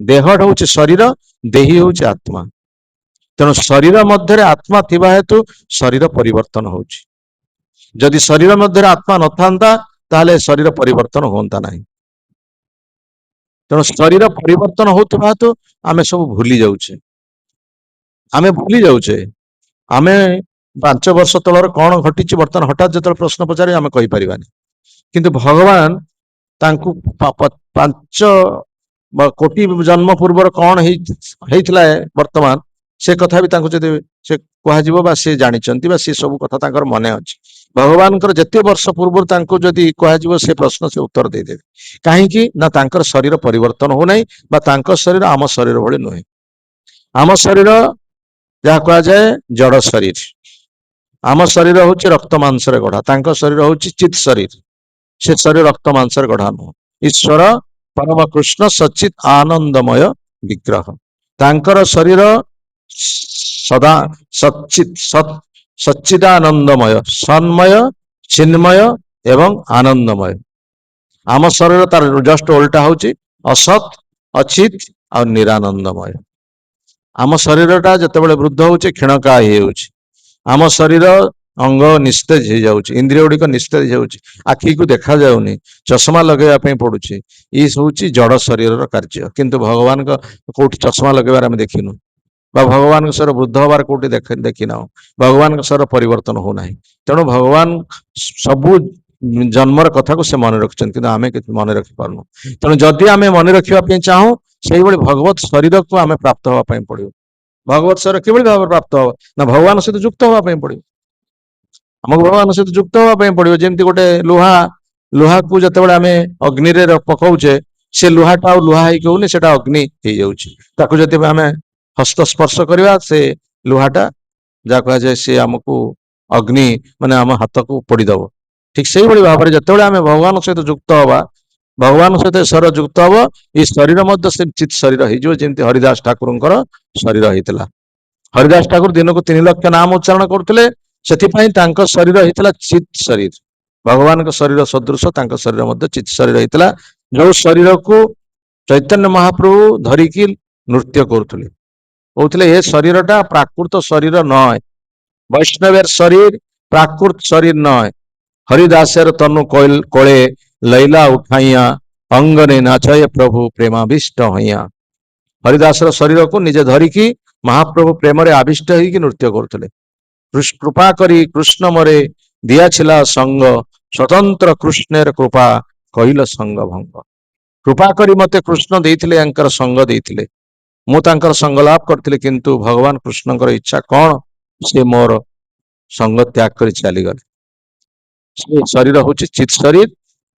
ଦେହଟା ହଉଛି ଶରୀର, ଦେହି ହଉଛି ଆତ୍ମା। ତେଣୁ ଶରୀର ମଧ୍ୟରେ ଆତ୍ମା ଥିବା ହେତୁ ଶରୀର ପରିବର୍ତ୍ତନ ହଉଛି। ଯଦି ଶରୀର ମଧ୍ୟରେ ଆତ୍ମା ନଥାନ୍ତା ତାହେଲେ ଶରୀର ପରିବର୍ତ୍ତନ ହୁଅନ୍ତା ନାହିଁ। ତେଣୁ ଶରୀର ପରିବର୍ତ୍ତନ ହଉଥିବା ହେତୁ ଆମେ ସବୁ ଭୁଲି ଯାଉଛେ, ଆମେ ଭୁଲି ଯାଉଛେ। ଆମେ 5 ବର୍ଷ ତଳର କଣ ଘଟିଛି ବର୍ତ୍ତମାନ ହଠାତ୍ ଯେତେବେଳେ ପ୍ରଶ୍ନ ପଚାରେ ଆମେ କହିପାରିବାନି। କିନ୍ତୁ ଭଗବାନ ତାଙ୍କୁ 5 କୋଟି ଜନ୍ମ ପୂର୍ବର କଣ ହେଇଥିଲା ବର୍ତ୍ତମାନ ସେ କଥା ବି ତାଙ୍କୁ ଯଦି ସେ କୁହାଯିବ ବା ସେ ଜାଣିଛନ୍ତି ବା ସେ ସବୁ କଥା ତାଙ୍କର ମନେ ଅଛି। ଭଗବାନଙ୍କର ଯେତେ ବର୍ଷ ପୂର୍ବରୁ ତାଙ୍କୁ ଯଦି କୁହାଯିବ ସେ ପ୍ରଶ୍ନ ସେ ଉତ୍ତର ଦେଇଦେବେ। କାହିଁକି ନା ତାଙ୍କର ଶରୀର ପରିବର୍ତ୍ତନ ହଉନାହିଁ ବା ତାଙ୍କ ଶରୀର ଆମ ଶରୀର ଭଳି ନୁହେଁ। ଆମ ଶରୀର ଯାହା କୁହାଯାଏ ଜଡ ଶରୀର, ଆମ ଶରୀର ହଉଛି ରକ୍ତ ମାଂସରେ ଗଢା, ତାଙ୍କ ଶରୀର ହଉଛି ଚିତ୍ ଶରୀର। ସେ ଶରୀର ରକ୍ତ ମାଂସରେ ଗଢା ନୁହଁ। ଈଶ୍ୱର ପରମ କୃଷ୍ଣ ସଚିତ ଆନନ୍ଦମୟ ବିଗ୍ରହ, ତାଙ୍କର ଶରୀର ସଦା ସଚ୍ଚିଦାନନ୍ଦମୟ, ସନ୍ମୟ, ଚିନ୍ମୟ ଏବଂ ଆନନ୍ଦମୟ। ଆମ ଶରୀର ତାର ଜଷ୍ଟ ଓଲଟା ହଉଛି ଅସତ୍, ଅଚିତ ଆଉ ନିରାନନ୍ଦମୟ। ଆମ ଶରୀରଟା ଯେତେବେଳେ ବୃଦ୍ଧ ହଉଛି କ୍ଷୀଣକାୟ ହେଇଯାଉଛି, ଆମ ଶରୀର ଅଙ୍ଗ ନିସ୍ତେଜ ହେଇଯାଉଛି, ଇନ୍ଦ୍ରିୟ ଗୁଡିକ ନିସ୍ତେଜ ହେଇଯାଉଛି, ଆଖିକୁ ଦେଖାଯାଉନି, ଚଷମା ଲଗେଇବା ପାଇଁ ପଡୁଛି। ଇଏ ହଉଛି ଜଡ ଶରୀରର କାର୍ଯ୍ୟ। କିନ୍ତୁ ଭଗବାନଙ୍କ କୋଉଠି ଚଷମା ଲଗେଇବାର ଆମେ ଦେଖିନୁ ବା ଭଗବାନଙ୍କ ଶରୀର ବୃଦ୍ଧ ହବାର କୋଉଠି ଦେଖିନାହୁଁ। ଭଗବାନଙ୍କ ଶରୀର ପରିବର୍ତ୍ତନ ହଉନାହିଁ। ତେଣୁ ଭଗବାନ ସବୁ ଜନ୍ମର କଥାକୁ ସେ ମନେ ରଖିଛନ୍ତି, କିନ୍ତୁ ଆମେ କିଛି ମନେ ରଖିପାରୁନୁ। ତେଣୁ ଯଦି ଆମେ ମନେ ରଖିବା ପାଇଁ ଚାହୁଁ ସେଇଭଳି ଭଗବତ ଶରୀରକୁ ଆମେ ପ୍ରାପ୍ତ ହବା ପାଇଁ ପଡିବ। ଭଗବତ ଶରୀର କିଭଳି ଭାବରେ ପ୍ରାପ୍ତ ହବ ନା ଭଗବାନଙ୍କ ସହିତ ଯୁକ୍ତ ହବା ପାଇଁ ପଡିବ। ଆମକୁ ଭଗବାନଙ୍କ ସହିତ ଯୁକ୍ତ ହବା ପାଇଁ ପଡିବ। ଯେମିତି ଗୋଟେ ଲୁହାକୁ ଯେତେବେଳେ ଆମେ ଅଗ୍ନିରେ ପକଉଛେ ସେ ଲୁହାଟା ଆଉ ଲୁହା ହେଇକି ହଉନି, ସେଟା ଅଗ୍ନି ହେଇଯାଉଛି। ତାକୁ ଯଦି ଆମେ ହସ୍ତ ସ୍ପର୍ଶ କରିବା ସେ ଲୁହାଟା ଯାହା କୁହାଯାଏ ସେ ଆମକୁ ଅଗ୍ନି ମାନେ ଆମ ହାତକୁ ପୋଡିଦବ। ଠିକ ସେଇଭଳି ଭାବରେ ଯେତେବେଳେ ଆମେ ଭଗବାନଙ୍କ ସହିତ ଯୁକ୍ତ ହବା, ଭଗବାନଙ୍କ ସହିତ ଶରୀର ଯୁକ୍ତ ହବ, ଏଇ ଶରୀର ମଧ୍ୟ ସେ ଚିତ୍ ଶରୀର ହେଇଯିବ, ଯେମିତି ହରିଦାସ ଠାକୁରଙ୍କର ଶରୀର ହେଇଥିଲା। ହରିଦାସ ଠାକୁର ଦିନକୁ 3 ଲକ୍ଷ ନାମ ଉଚ୍ଚାରଣ କରୁଥିଲେ, ସେଥିପାଇଁ ତାଙ୍କ ଶରୀର ହେଇଥିଲା ଚିତ୍ ଶରୀର। ଭଗବାନଙ୍କ ଶରୀର ସଦୃଶ ତାଙ୍କ ଶରୀର ମଧ୍ୟ ଚିତ୍ ଶରୀର ହେଇଥିଲା, ଯୋଉ ଶରୀରକୁ ଚୈତନ୍ୟ ମହାପ୍ରଭୁ ଧରିକି ନୃତ୍ୟ କରୁଥିଲେ। କହୁଥିଲେ ଏ ଶରୀରଟା ପ୍ରାକୃତ ଶରୀର ନয়, ବୈଷ୍ଣବେর শরীর প্রাকৃত শরীর নয়, হরিদাসের তনু কোলে লৈলা উঠাইয়া অঙ্গনে নাচয় প্রভু প্রেমাবিষ্ট হইয়া। হরিদাসର ଶରୀରକୁ ନିଜେ ଧରିକି ମହାପ୍ରଭୁ ପ୍ରେମରେ ଆବିଷ୍ଟ ହେଇକି ନୃତ୍ୟ କରୁଥିଲେ। କୃପା କରି କୃଷ୍ଣ ମରେ ଦିଆছিলা ସଙ୍ଗ, ସ୍ୱତନ୍ତ୍ର କୃଷ୍ଣେର କୃପା କହିଲ ସଙ୍ଗ ଭଙ୍ଗ। କୃପା କରି ମତେ କୃଷ୍ଣ ଦେଇଥିଲେ, ୟାଙ୍କର ସଙ୍ଗ ଦେଇଥିଲେ, ମୁଁ ତାଙ୍କର ସଙ୍ଗ ଲାଭ କରିଥିଲି। କିନ୍ତୁ ଭଗବାନ କୃଷ୍ଣଙ୍କର ଇଚ୍ଛା କଣ, ସେ ମୋର ସଙ୍ଗ ତ୍ୟାଗ କରି ଚାଲିଗଲେ। ସେ ଶରୀର ହଉଛି ଚିତ୍ ଶରୀର,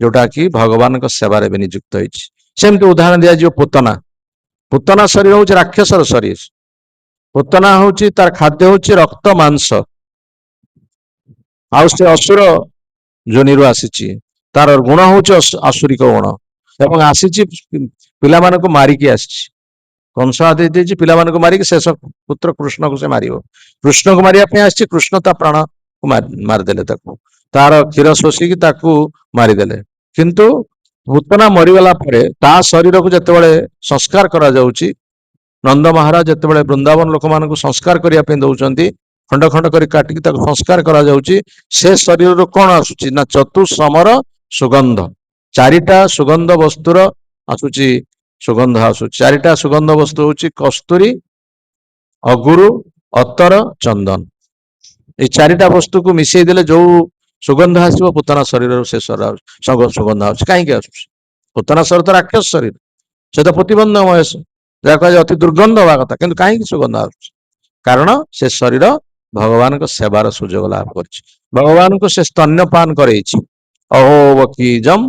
ଯୋଉଟା କି ଭଗବାନଙ୍କ ସେବାରେ ବି ନିଯୁକ୍ତ ହେଇଛି। ସେମିତି ଉଦାହରଣ ଦିଆଯିବ ପୁତନା। ପୁତନା ଶରୀର ହଉଛି ରାକ୍ଷସର ଶରୀର। ପୁତନା ହଉଛି ତାର ଖାଦ୍ୟ ହଉଛି ରକ୍ତ ମାଂସ, ଆଉ ସେ ଅସୁର ଯୋନିରୁ ଆସିଛି। ତାର ଗୁଣ ହଉଛି ଆସୁରିକ ଗୁଣ ଏବଂ ଆସିଛି ପିଲାମାନଙ୍କୁ ମାରିକି ଆସିଛି। କଂସ ଆଦେଶ ଦେଇଛି ପିଲାମାନଙ୍କୁ ମାରିକି ଶେଷ ପୁତ୍ର କୃଷ୍ଣକୁ ସେ ମାରିବ। କୃଷ୍ଣକୁ ମାରିବା ପାଇଁ ଆସିଛି, କୃଷ୍ଣ ତା ପ୍ରାଣକୁ ମାରିଦେଲେ, ତାକୁ ତାର କ୍ଷୀର ଶୋଷିକି ତାକୁ ମାରିଦେଲେ। କିନ୍ତୁ ପୁତନା ମରିଗଲା ପରେ ତା ଶରୀରକୁ ଯେତେବେଳେ ସଂସ୍କାର କରାଯାଉଛି, ନନ୍ଦ ମହାରାଜ ଯେତେବେଳେ ବୃନ୍ଦାବନ ଲୋକମାନଙ୍କୁ ସଂସ୍କାର କରିବା ପାଇଁ ଦଉଛନ୍ତି, ଖଣ୍ଡ ଖଣ୍ଡ କରି କାଟିକି ତାକୁ ସଂସ୍କାର କରାଯାଉଛି, ସେ ଶରୀରରୁ କଣ ଆସୁଛି ନା ଚତୁଃସମର ସୁଗନ୍ଧ। 4ଟା ସୁଗନ୍ଧ ବସ୍ତୁର ଆସୁଛି ସୁଗନ୍ଧ ଆସୁଛି। 4ଟା ସୁଗନ୍ଧ ବସ୍ତୁ ହଉଛି କସ୍ତୁରୀ, ଅଗୁରୁ, ଅତର, ଚନ୍ଦନ। ଏଇ 4ଟା ବସ୍ତୁକୁ ମିଶେଇ ଦେଲେ ଯୋଉ ସୁଗନ୍ଧ ଆସିବ, ପୁତନା ଶରୀରରୁ ସେ ସୁଗନ୍ଧ ଆସୁଛି। କାହିଁକି ଆସୁଛି? ପୁତନା ଶରୀର ତ ରାକ୍ଷସ ଶରୀର, ସେ ତ ପ୍ରତିବନ୍ଧମୟ, ଯାହା କୁହାଯାଏ ଅତି ଦୁର୍ଗନ୍ଧ ହବା କଥା, କିନ୍ତୁ କାହିଁକି ସୁଗନ୍ଧ ଆସୁଛି? କାରଣ ସେ ଶରୀର ଭଗବାନଙ୍କ ସେବାର ସୁଯୋଗ ଲାଭ କରିଛି। ଭଗବାନଙ୍କୁ ସେ ସ୍ତନ୍ୟପାନ କରେଇଛି। ଅହୋବକୀଜମ୍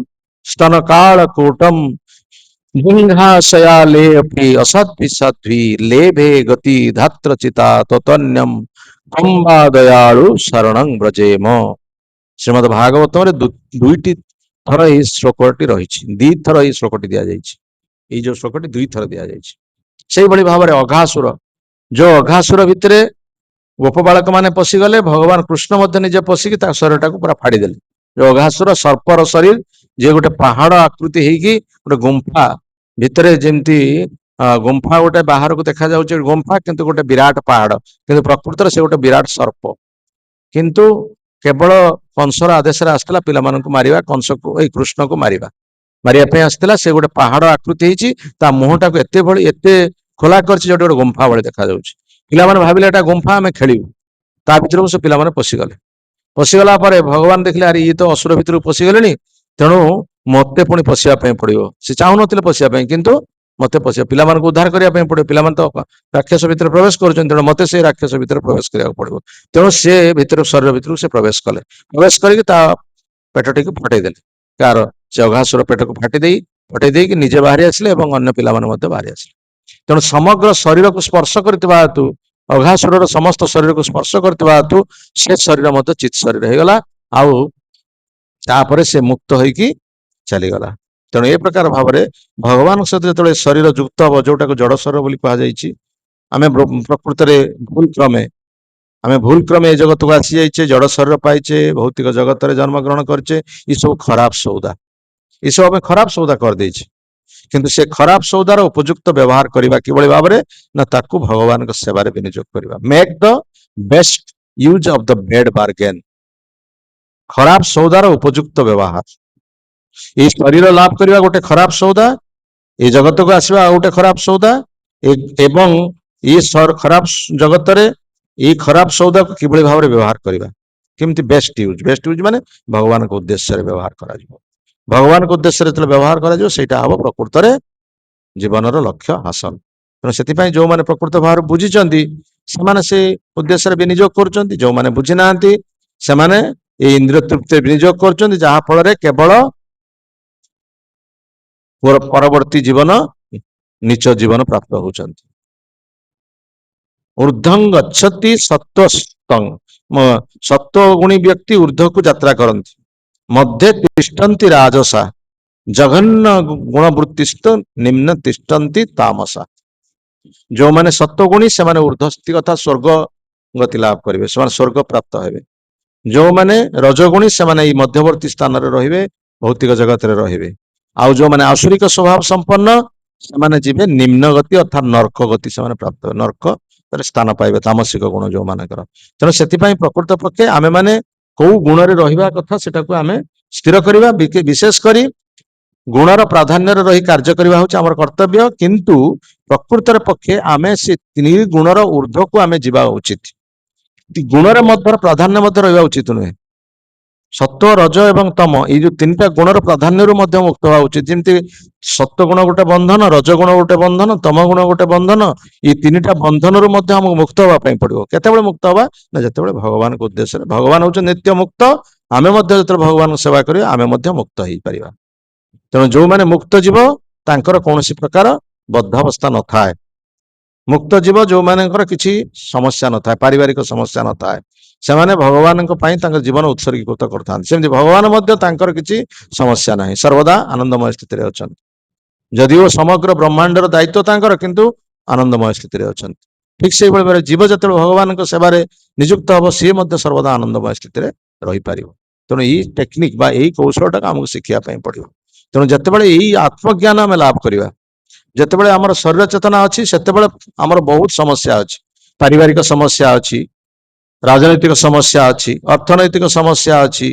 ସ୍ତନ କାଳ କୂଟମ୍ ଜିହ୍ନାଶୟାଲେऽପି ଅସଦ୍ଭିଷଦ୍ଭି ଲେଭେ ଗତି ଧାତ୍ର ଚିତା ତତନ୍ୟମ୍ ଅମ୍ବା ଦୟାଳୁ ଶରଣଂ ବ୍ରଜେମ। ଶ୍ରୀମଦ ଭାଗବତରେ ଦୁଇଟି ଥର ଏହି ଶ୍ଲୋକଟି ରହିଛି, ଦିଥର ଏହି ଶ୍ଲୋକଟି ଦିଆଯାଇଛି। ଏଇ ଯୋଉ ଶ୍ଲୋକଟି ଦୁଇଥର ଦିଆଯାଇଛି। ସେଇଭଳି ଭାବରେ ଅଘାସୁର, ଯୋଉ ଅଘାସୁର ଭିତରେ ଗୋପବାଳକ ମାନେ ପଶିଗଲେ, ଭଗବାନ କୃଷ୍ଣ ମଧ୍ୟ ନିଜେ ପଶିକି ତା ଶରୀରଟାକୁ ପୁରା ଫାଡ଼ିଦେଲେ। ଯୋଉ ଅଘାସୁର ସର୍ପର ଶରୀର, ଯିଏ ଗୋଟେ ପାହାଡ ଆକୃତି ହେଇକି ଗୋଟେ ଗୁମ୍ଫା ଭିତରେ, ଯେମିତି ଗୁମ୍ଫା ଗୋଟେ ବାହାରକୁ ଦେଖାଯାଉଛି ଗୁମ୍ଫା, କିନ୍ତୁ ଗୋଟେ ବିରାଟ ପାହାଡ, କିନ୍ତୁ ପ୍ରକୃତରେ ସେ ଗୋଟେ ବିରାଟ ସର୍ପ। କିନ୍ତୁ କେବଳ କଂସର ଆଦେଶରେ ଆସିଥିଲା ପିଲାମାନଙ୍କୁ ମାରିବା, କଂସକୁ ଏଇ କୃଷ୍ଣକୁ ମାରିବା ପାଇଁ ଆସିଥିଲା। ସେ ଗୋଟେ ପାହାଡ ଆକୃତି ହେଇଛି, ତା ମୁହଁଟାକୁ ଏତେ ଖୋଲା କରିଛି ଯୋଉଠି ଗୋଟେ ଗୁମ୍ଫା ଭଳି ଦେଖାଯାଉଛି। ପିଲାମାନେ ଭାବିଲେ ଏଟା ଗୁମ୍ଫା, ଆମେ ଖେଳିବୁ। ତା ଭିତରକୁ ସେ ପିଲାମାନେ ପଶିଗଲେ। ପଶିଗଲା ପରେ ଭଗବାନ ଦେଖିଲେ ଆରେ ଇଏ ତ ଅସୁର ଭିତରକୁ ପଶିଗଲେଣି, ତେଣୁ ମତେ ପୁଣି ପଶିବା ପାଇଁ ପଡିବ। ସେ ଚାହୁଁନଥିଲେ ପଶିବା ପାଇଁ, କିନ୍ତୁ ମତେ ପଶିବା, ପିଲାମାନଙ୍କୁ ଉଦ୍ଧାର କରିବା ପାଇଁ ପଡିବ। ପିଲାମାନେ ତ ରାକ୍ଷସ ଭିତରେ ପ୍ରବେଶ କରୁଛନ୍ତି, ତେଣୁ ମତେ ସେ ରାକ୍ଷସ ଭିତରେ ପ୍ରବେଶ କରିବାକୁ ପଡିବ। ତେଣୁ ସେ ଭିତରୁ ଶରୀର ଭିତରକୁ ସେ ପ୍ରବେଶ କଲେ। ପ୍ରବେଶ କରିକି ତା ପେଟଟିକୁ ଫଟେଇ ଦେଲେ। କାହାର? ସେ ଅଘାସୁର ପେଟକୁ ଫଟେଇ ଦେଇକି ନିଜେ ବାହାରି ଆସିଲେ ଏବଂ ଅନ୍ୟ ପିଲାମାନେ ମଧ୍ୟ ବାହାରି ଆସିଲେ। ତେଣୁ ସମଗ୍ର ଶରୀରକୁ ସ୍ପର୍ଶ କରିଥିବା ହେତୁ, ଅଘାସୁରର ସମସ୍ତ ଶରୀରକୁ ସ୍ପର୍ଶ କରିଥିବା ହେତୁ ସେ ଶରୀର ମଧ୍ୟ ଚିତ୍ ଶରୀର ହେଇଗଲା। ଆଉ ତାପରେ ସେ ମୁକ୍ତ ହେଇକି ଚାଲିଗଲା। ତେଣୁ ଏ ପ୍ରକାର ଭାବରେ ଭଗବାନଙ୍କ ସହିତ ଯେତେବେଳେ ଶରୀର ଯୁକ୍ତ ହବ, ଯୋଉଟାକୁ ଜଡ ଶରୀର ବୋଲି କୁହାଯାଇଛି, ଆମେ ପ୍ରକୃତରେ ଭୁଲ କ୍ରମେ ଏ ଜଗତକୁ ଆସି ଯାଇଛେ, ଜଡ ଶରୀର ପାଇଛେ, ଭୌତିକ ଜଗତରେ ଜନ୍ମଗ୍ରହଣ କରିଛେ। ଏସବୁ ଖରାପ ସଉଦା, ଏସବୁ ଆମେ ଖରାପ ସଉଦା କରିଦେଇଛେ। କିନ୍ତୁ ସେ ଖରାପ ସଉଦାର ଉପଯୁକ୍ତ ବ୍ୟବହାର କରିବା କିଭଳି ଭାବରେ ନା, ତାକୁ ଭଗବାନଙ୍କ ସେବାରେ ବିନିଯୋଗ କରିବା। Make the best use of the bed bargain. ଖରାପ ସଉଦାର ଉପଯୁକ୍ତ ବ୍ୟବହାର। ଏଇ ଶରୀର ଲାଭ କରିବା ଗୋଟେ ଖରାପ ସଉଦା, ଏଇ ଜଗତକୁ ଆସିବା ଆଉ ଗୋଟେ ଖରାପ ସଉଦା, ଏବଂ ଏଇ ଖରାପ ଜଗତରେ ଏଇ ଖରାପ ସଉଦାକୁ କିଭଳି ଭାବରେ ବ୍ୟବହାର କରିବା, କେମିତି ବେଷ୍ଟ ୟୁଜ ମାନେ ଭଗବାନଙ୍କ ଉଦ୍ଦେଶ୍ୟରେ ବ୍ୟବହାର କରାଯିବ। ଭଗବାନଙ୍କ ଉଦ୍ଦେଶ୍ୟରେ ଯେତେବେଳେ ବ୍ୟବହାର କରାଯିବ, ସେଇଟା ହବ ପ୍ରକୃତରେ ଜୀବନର ଲକ୍ଷ୍ୟ ହାସଲ। ତେଣୁ ସେଥିପାଇଁ ଯୋଉମାନେ ପ୍ରକୃତ ଭାବରେ ବୁଝିଛନ୍ତି, ସେମାନେ ସେ ଉଦ୍ଦେଶ୍ୟରେ ବିନିଯୋଗ କରୁଛନ୍ତି। ଯୋଉମାନେ ବୁଝି ନାହାନ୍ତି, ସେମାନେ ଏଇ ଇନ୍ଦ୍ରିୟ ତୃପ୍ତିରେ ବିନିଯୋଗ କରୁଛନ୍ତି, ଯାହା ଫଳରେ କେବଳ ପରବର୍ତ୍ତୀ ଜୀବନ ନିଚ ଜୀବନ ପ୍ରାପ୍ତ ହଉଛନ୍ତି। ଊର୍ଦ୍ଧ୍ୱଂ ଗଚ୍ଛତି ସତ୍ତ୍ୱସ୍ତଂ, ସତ୍ୱଗୁଣୀ ବ୍ୟକ୍ତି ଊର୍ଦ୍ଧ୍ୱକୁ ଯାତ୍ରା କରନ୍ତି। ମଧ୍ୟରେ ତିଷ୍ଠନ୍ତି ରାଜସା, ଜଘନ୍ୟ ଗୁଣବୃତ୍ତିସ୍ଥ ନିମ୍ନ ତିଷ୍ଠନ୍ତି ତାମସା। ଯୋଉମାନେ ସତ୍ୱଗୁଣୀ, ସେମାନେ ଊର୍ଦ୍ଧ୍ୱସ୍ଥି କଥା ସ୍ୱର୍ଗ ଗତି ଲାଭ କରିବେ, ସେମାନେ ସ୍ୱର୍ଗ ପ୍ରାପ୍ତ ହେବେ। ଯୋଉମାନେ ରଜଗୁଣୀ, ସେମାନେ ଏଇ ମଧ୍ୟବର୍ତ୍ତୀ ସ୍ଥାନରେ ରହିବେ, ଭୌତିକ ଜଗତରେ ରହିବେ। ଆଉ ଯୋଉମାନେ ଆସୁରିକ ସ୍ୱଭାବ ସମ୍ପନ୍ନ, ସେମାନେ ଯିବେ ନିମ୍ନ ଗତି, ଅର୍ଥାତ୍ ନର୍କ ଗତି ସେମାନେ ପ୍ରାପ୍ତ ହେବେ। ନର୍କ ସ୍ଥାନ ପାଇବେ ତାମସିକ ଗୁଣ ଯୋଉମାନଙ୍କର। ତେଣୁ ସେଥିପାଇଁ ପ୍ରକୃତ ପକ୍ଷେ ଆମେ ମାନେ କୋଉ ଗୁଣରେ ରହିବା କଥା, ସେଟାକୁ ଆମେ ସ୍ଥିର କରିବା। ବିଶେଷ କରି ଗୁଣର ପ୍ରାଧାନ୍ୟରେ ରହି କାର୍ଯ୍ୟ କରିବା ହଉଛି ଆମର କର୍ତ୍ତବ୍ୟ। କିନ୍ତୁ ପ୍ରକୃତରେ ପକ୍ଷେ ଆମେ ସେ ତିନି ଗୁଣର ଊର୍ଦ୍ଧ୍ୱକୁ ଆମେ ଯିବା ଉଚିତ। ଗୁଣରେ ମଧ୍ୟ ପ୍ରାଧାନ୍ୟ ମଧ୍ୟ ରହିବା ଉଚିତ ନୁହେଁ। ସତ୍ୱ, ରଜ ଏବଂ ତମ, ଏଇ ଯୋଉ ତିନିଟା ଗୁଣର ପ୍ରାଧାନ୍ୟରୁ ମଧ୍ୟ ମୁକ୍ତ ହବା ଉଚିତ। ଯେମିତି ସତ୍ୱ ଗୁଣ ଗୋଟେ ବନ୍ଧନ, ରଜ ଗୁଣ ଗୋଟେ ବନ୍ଧନ, ତମ ଗୁଣ ଗୋଟେ ବନ୍ଧନ। ଏଇ ତିନିଟା ବନ୍ଧନରୁ ମଧ୍ୟ ଆମକୁ ମୁକ୍ତ ହବା ପାଇଁ ପଡିବ। କେତେବେଳେ ମୁକ୍ତ ହବା ନା, ଯେତେବେଳେ ଭଗବାନଙ୍କ ଉଦ୍ଦେଶ୍ୟରେ, ଭଗବାନ ହଉଛନ୍ତି ନିତ୍ୟ ମୁକ୍ତ, ଆମେ ମଧ୍ୟ ଯେତେବେଳେ ଭଗବାନଙ୍କ ସେବା କରିବା, ଆମେ ମଧ୍ୟ ମୁକ୍ତ ହେଇପାରିବା। ତେଣୁ ଯୋଉମାନେ ମୁକ୍ତ ଜୀବ, ତାଙ୍କର କୌଣସି ପ୍ରକାର ବଦ୍ଧାବସ୍ଥା ନଥାଏ। ମୁକ୍ତ ଜୀବ ଯୋଉମାନଙ୍କର କିଛି ସମସ୍ୟା ନଥାଏ, ପାରିବାରିକ ସମସ୍ୟା ନଥାଏ, ସେମାନେ ଭଗବାନଙ୍କ ପାଇଁ ତାଙ୍କ ଜୀବନ ଉତ୍ସର୍ଗୀକୃତ କରିଥାନ୍ତି। ସେମିତି ଭଗବାନ ମଧ୍ୟ ତାଙ୍କର କିଛି ସମସ୍ୟା ନାହିଁ, ସର୍ବଦା ଆନନ୍ଦମୟ ସ୍ଥିତିରେ ଅଛନ୍ତି। ଯଦିଓ ସମଗ୍ର ବ୍ରହ୍ମାଣ୍ଡର ଦାୟିତ୍ୱ ତାଙ୍କର, କିନ୍ତୁ ଆନନ୍ଦମୟ ସ୍ଥିତିରେ ଅଛନ୍ତି। ଠିକ ସେଇଭଳି ଭାବରେ ଜୀବ ଯେତେବେଳେ ଭଗବାନଙ୍କ ସେବାରେ ନିଯୁକ୍ତ ହବ, ସିଏ ମଧ୍ୟ ସର୍ବଦା ଆନନ୍ଦମୟ ସ୍ଥିତିରେ ରହିପାରିବ। ତେଣୁ ଏଇ ଟେକ୍ନିକ ବା ଏଇ କୌଶଳଟାକୁ ଆମକୁ ଶିଖିବା ପାଇଁ ପଡିବ। ତେଣୁ ଯେତେବେଳେ ଏଇ ଆତ୍ମଜ୍ଞାନ ଆମେ ଲାଭ କରିବା, ଯେତେବେଳେ ଆମର ଶରୀର ଚେତନା ଅଛି, ସେତେବେଳେ ଆମର ବହୁତ ସମସ୍ୟା ଅଛି। ପାରିବାରିକ ସମସ୍ୟା ଅଛି, ରାଜନୈତିକ ସମସ୍ୟା ଅଛି, ଅର୍ଥନୈତିକ ସମସ୍ୟା ଅଛି,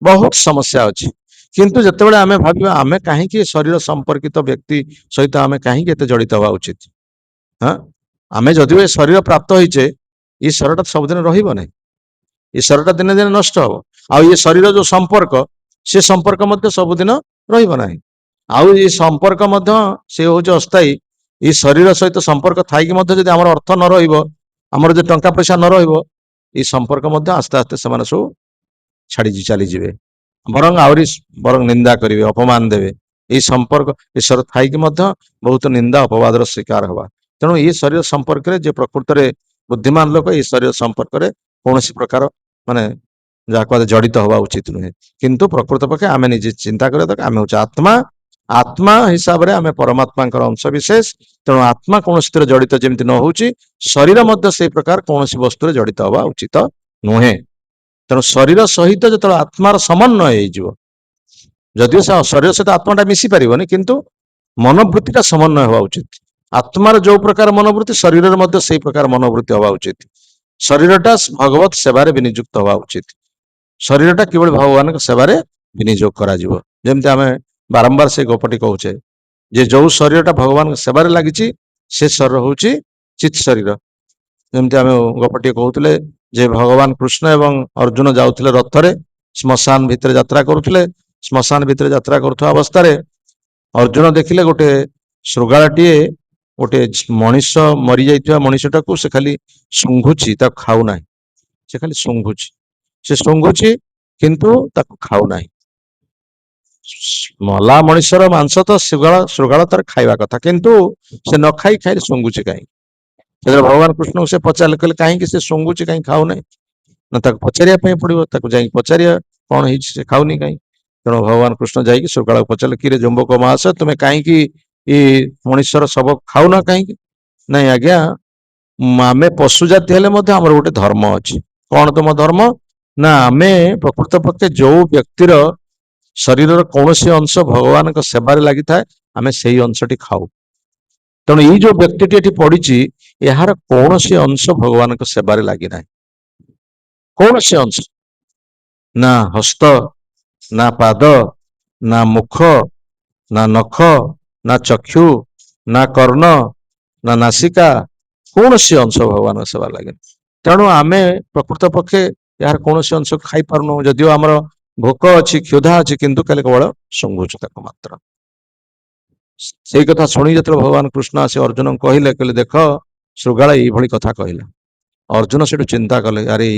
ବହୁତ ସମସ୍ୟା ଅଛି। କିନ୍ତୁ ଯେତେବେଳେ ଆମେ ଭାବିବା ଆମେ କାହିଁକି ଶରୀର ସମ୍ପର୍କିତ ବ୍ୟକ୍ତି ସହିତ ଆମେ କାହିଁକି ଏତେ ଜଡ଼ିତ ହବା ଉଚିତ, ଆମେ ଯଦିଓ ଏ ଶରୀର ପ୍ରାପ୍ତ ହେଇଛେ, ଏ ଶରୀରଟା ସବୁଦିନ ରହିବ ନାହିଁ, ଏ ଶରୀରଟା ଦିନେ ଦିନେ ନଷ୍ଟ ହବ। ଆଉ ଏ ଶରୀର ଯୋଉ ସମ୍ପର୍କ, ସେ ସମ୍ପର୍କ ମଧ୍ୟ ସବୁଦିନ ରହିବ ନାହିଁ। ଆଉ ଏ ସମ୍ପର୍କ ମଧ୍ୟ ସେ ହଉଛି ଅସ୍ଥାୟୀ। ଏଇ ଶରୀର ସହିତ ସମ୍ପର୍କ ଥାଇକି ମଧ୍ୟ ଯଦି ଆମର ଅର୍ଥ ନ ରହିବ, ଆମର ଯଦି ଟଙ୍କା ପଇସା ନ ରହିବ, এই সম্পর্କ ମଧ୍ୟ ଆସ୍ତେ ଆସ୍ତେ ସେମାନେ ସବୁ ଛାଡି ଚାଲିଯିବେ। ବରଂ ଆହୁରି ବରଂ ନିନ୍ଦା କରିବେ, ଅପମାନ ଦେବେ। ଏଇ ସମ୍ପର୍କ ଈଶ୍ୱର ଥାଇକି ମଧ୍ୟ ବହୁତ ନିନ୍ଦା ଅପବାଦର ଶିକାର ହବା। ତେଣୁ ଏଇ ଶରୀର ସମ୍ପର୍କରେ ଯେ ପ୍ରକୃତରେ ବୁଦ୍ଧିମାନ ଲୋକ ଏଇ ଶରୀର ସମ୍ପର୍କରେ କୌଣସି ପ୍ରକାର ମାନେ ଯାହା କୁହାଯାଏ ଜଡିତ ହବା ଉଚିତ ନୁହେଁ। କିନ୍ତୁ ପ୍ରକୃତ ପକ୍ଷେ ଆମେ ନିଜେ ଚିନ୍ତା କରିବା ଦରକାର ଆମେ ହଉଛି ଆତ୍ମା। ଆତ୍ମା ହିସାବରେ ଆମେ ପରମାତ୍ମାଙ୍କର ଅଂଶ ବିଶେଷ। ତେଣୁ ଆତ୍ମା କୌଣସିଥିରେ ଜଡିତ ଯେମିତି ନ ହଉଛି, ଶରୀର ମଧ୍ୟ ସେଇ ପ୍ରକାର କୌଣସି ବସ୍ତୁରେ ଜଡିତ ହବା ଉଚିତ ନୁହେଁ। ତେଣୁ ଶରୀର ସହିତ ଯେତେବେଳେ ଆତ୍ମାର ସମନ୍ୱୟ ହେଇଯିବ, ଯଦିଓ ସେ ଶରୀର ସହିତ ଆତ୍ମାଟା ମିଶି ପାରିବନି, କିନ୍ତୁ ମନୋବୃତ୍ତିଟା ସମନ୍ୱୟ ହବା ଉଚିତ। ଆତ୍ମାର ଯୋଉ ପ୍ରକାର ମନୋବୃତ୍ତି ଶରୀରରେ ମଧ୍ୟ ସେଇ ପ୍ରକାର ମନୋବୃତ୍ତି ହବା ଉଚିତ। ଶରୀରଟା ଭଗବତ ସେବାରେ ବିନିଯୁକ୍ତ ହବା ଉଚିତ। ଶରୀରଟା କିଭଳି ଭଗବାନଙ୍କ ସେବାରେ ବିନିଯୋଗ କରାଯିବ। ଯେମିତି ଆମେ ବାରମ୍ବାର ସେ ଗପଟି କହୁଛେ ଯେ ଯୋଉ ଶରୀରଟା ଭଗବାନଙ୍କ ସେବାରେ ଲାଗିଛି ସେ ଶରୀର ହଉଛି ଚିତ୍ ଶରୀର। ଯେମିତି ଆମେ ଗପଟି କହୁଥିଲେ ଯେ ଭଗବାନ କୃଷ୍ଣ ଏବଂ ଅର୍ଜୁନ ଯାଉଥିଲେ ରଥରେ, ଶ୍ମଶାନ ଭିତରେ ଯାତ୍ରା କରୁଥିଲେ। ଶ୍ମଶାନ ଭିତରେ ଯାତ୍ରା କରୁଥିବା ଅବସ୍ଥାରେ ଅର୍ଜୁନ ଦେଖିଲେ ଗୋଟେ ଶୃଗାଳଟିଏ ଗୋଟେ ମଣିଷ ମରିଯାଇଥିବା ମଣିଷଟାକୁ ସେ ଖାଲି ଶୁଙ୍ଘୁଛି, ତାକୁ ଖାଉନାହିଁ। ସେ ଖାଲି ଶୁଙ୍ଘୁଛି, ସେ ଶୁଙ୍ଘୁଛି କିନ୍ତୁ ତାକୁ ଖାଉନାହିଁ। ମଲା ମଣିଷର ମାଂସ ତ ଶୃଗାଳ ତାର ଖାଇବା କଥା, କିନ୍ତୁ ସେ ନ ଖାଇ ଖାଇ ଶୁଙ୍ଘୁଛି କାହିଁକି? ଯେତେବେଳେ ଭଗବାନ କୃଷ୍ଣଙ୍କୁ ସେ ପଚାରିଲେ, କହିଲେ କାହିଁକି ସେ ଶୁଙ୍ଘୁଛି, କାହିଁକି ଖାଉନାହିଁ? ନା ତାକୁ ପଚାରିବା ପାଇଁ ପଡିବ, ତାକୁ ଯାଇକି ପଚାରିବା କଣ ହେଇଛି, ସେ ଖାଉନି କାହିଁକି? ତେଣୁ ଭଗବାନ କୃଷ୍ଣ ଯାଇକି ଶୃଗାଳକୁ ପଚାରିଲେ, କିରେ ଜମ୍ବୁକ ମହାଶୟ, ତୁମେ କାହିଁକି ଏଇ ମଣିଷର ଶବ ଖାଉନ କାହିଁକି? ନାଇଁ ଆଜ୍ଞା, ଆମେ ପଶୁ ଜାତି ହେଲେ ମଧ୍ୟ ଆମର ଗୋଟେ ଧର୍ମ ଅଛି। କଣ ତୁମ ଧର୍ମ? ନା ଆମେ ପ୍ରକୃତ ପକ୍ଷେ ଯୋଉ ବ୍ୟକ୍ତିର ଶରୀରର କୌଣସି ଅଂଶ ଭଗବାନଙ୍କ ସେବାରେ ଲାଗିଥାଏ ଆମେ ସେଇ ଅଂଶଟି ଖାଉ। ତେଣୁ ଏଇ ଯୋଉ ବ୍ୟକ୍ତିଟି ଏଠି ପଡିଛି ଏହାର କୌଣସି ଅଂଶ ଭଗବାନଙ୍କ ସେବାରେ ଲାଗିନାହିଁ। କୌଣସି ଅଂଶ, ନା ହସ୍ତ, ନା ପାଦ, ନା ମୁଖ, ନା ନଖ, ନା ଚକ୍ଷୁ, ନା କର୍ଣ୍ଣ, ନା ନାସିକା, କୌଣସି ଅଂଶ ଭଗବାନଙ୍କ ସେବାରେ ଲାଗେନି। ତେଣୁ ଆମେ ପ୍ରକୃତ ପକ୍ଷେ ଏହାର କୌଣସି ଅଂଶ ଖାଇପାରୁନୁ। ଯଦିଓ ଆମର ଭୋକ ଅଛି, କ୍ଷୁଧା ଅଛି, କିନ୍ତୁ କାଲି କେବଳ ଶୁଙ୍ଘୁଛୁ ତାକୁ ମାତ୍ର। ସେଇ କଥା ଶୁଣି ଯେତେବେଳେ ଭଗବାନ କୃଷ୍ଣ ଆସି ଅର୍ଜୁନଙ୍କୁ କହିଲେ, କହିଲେ ଦେଖ ଶୃଗାଳ ଏଇଭଳି କଥା କହିଲା। ଅର୍ଜୁନ ସେଠୁ ଚିନ୍ତା କଲେ, ଆରେ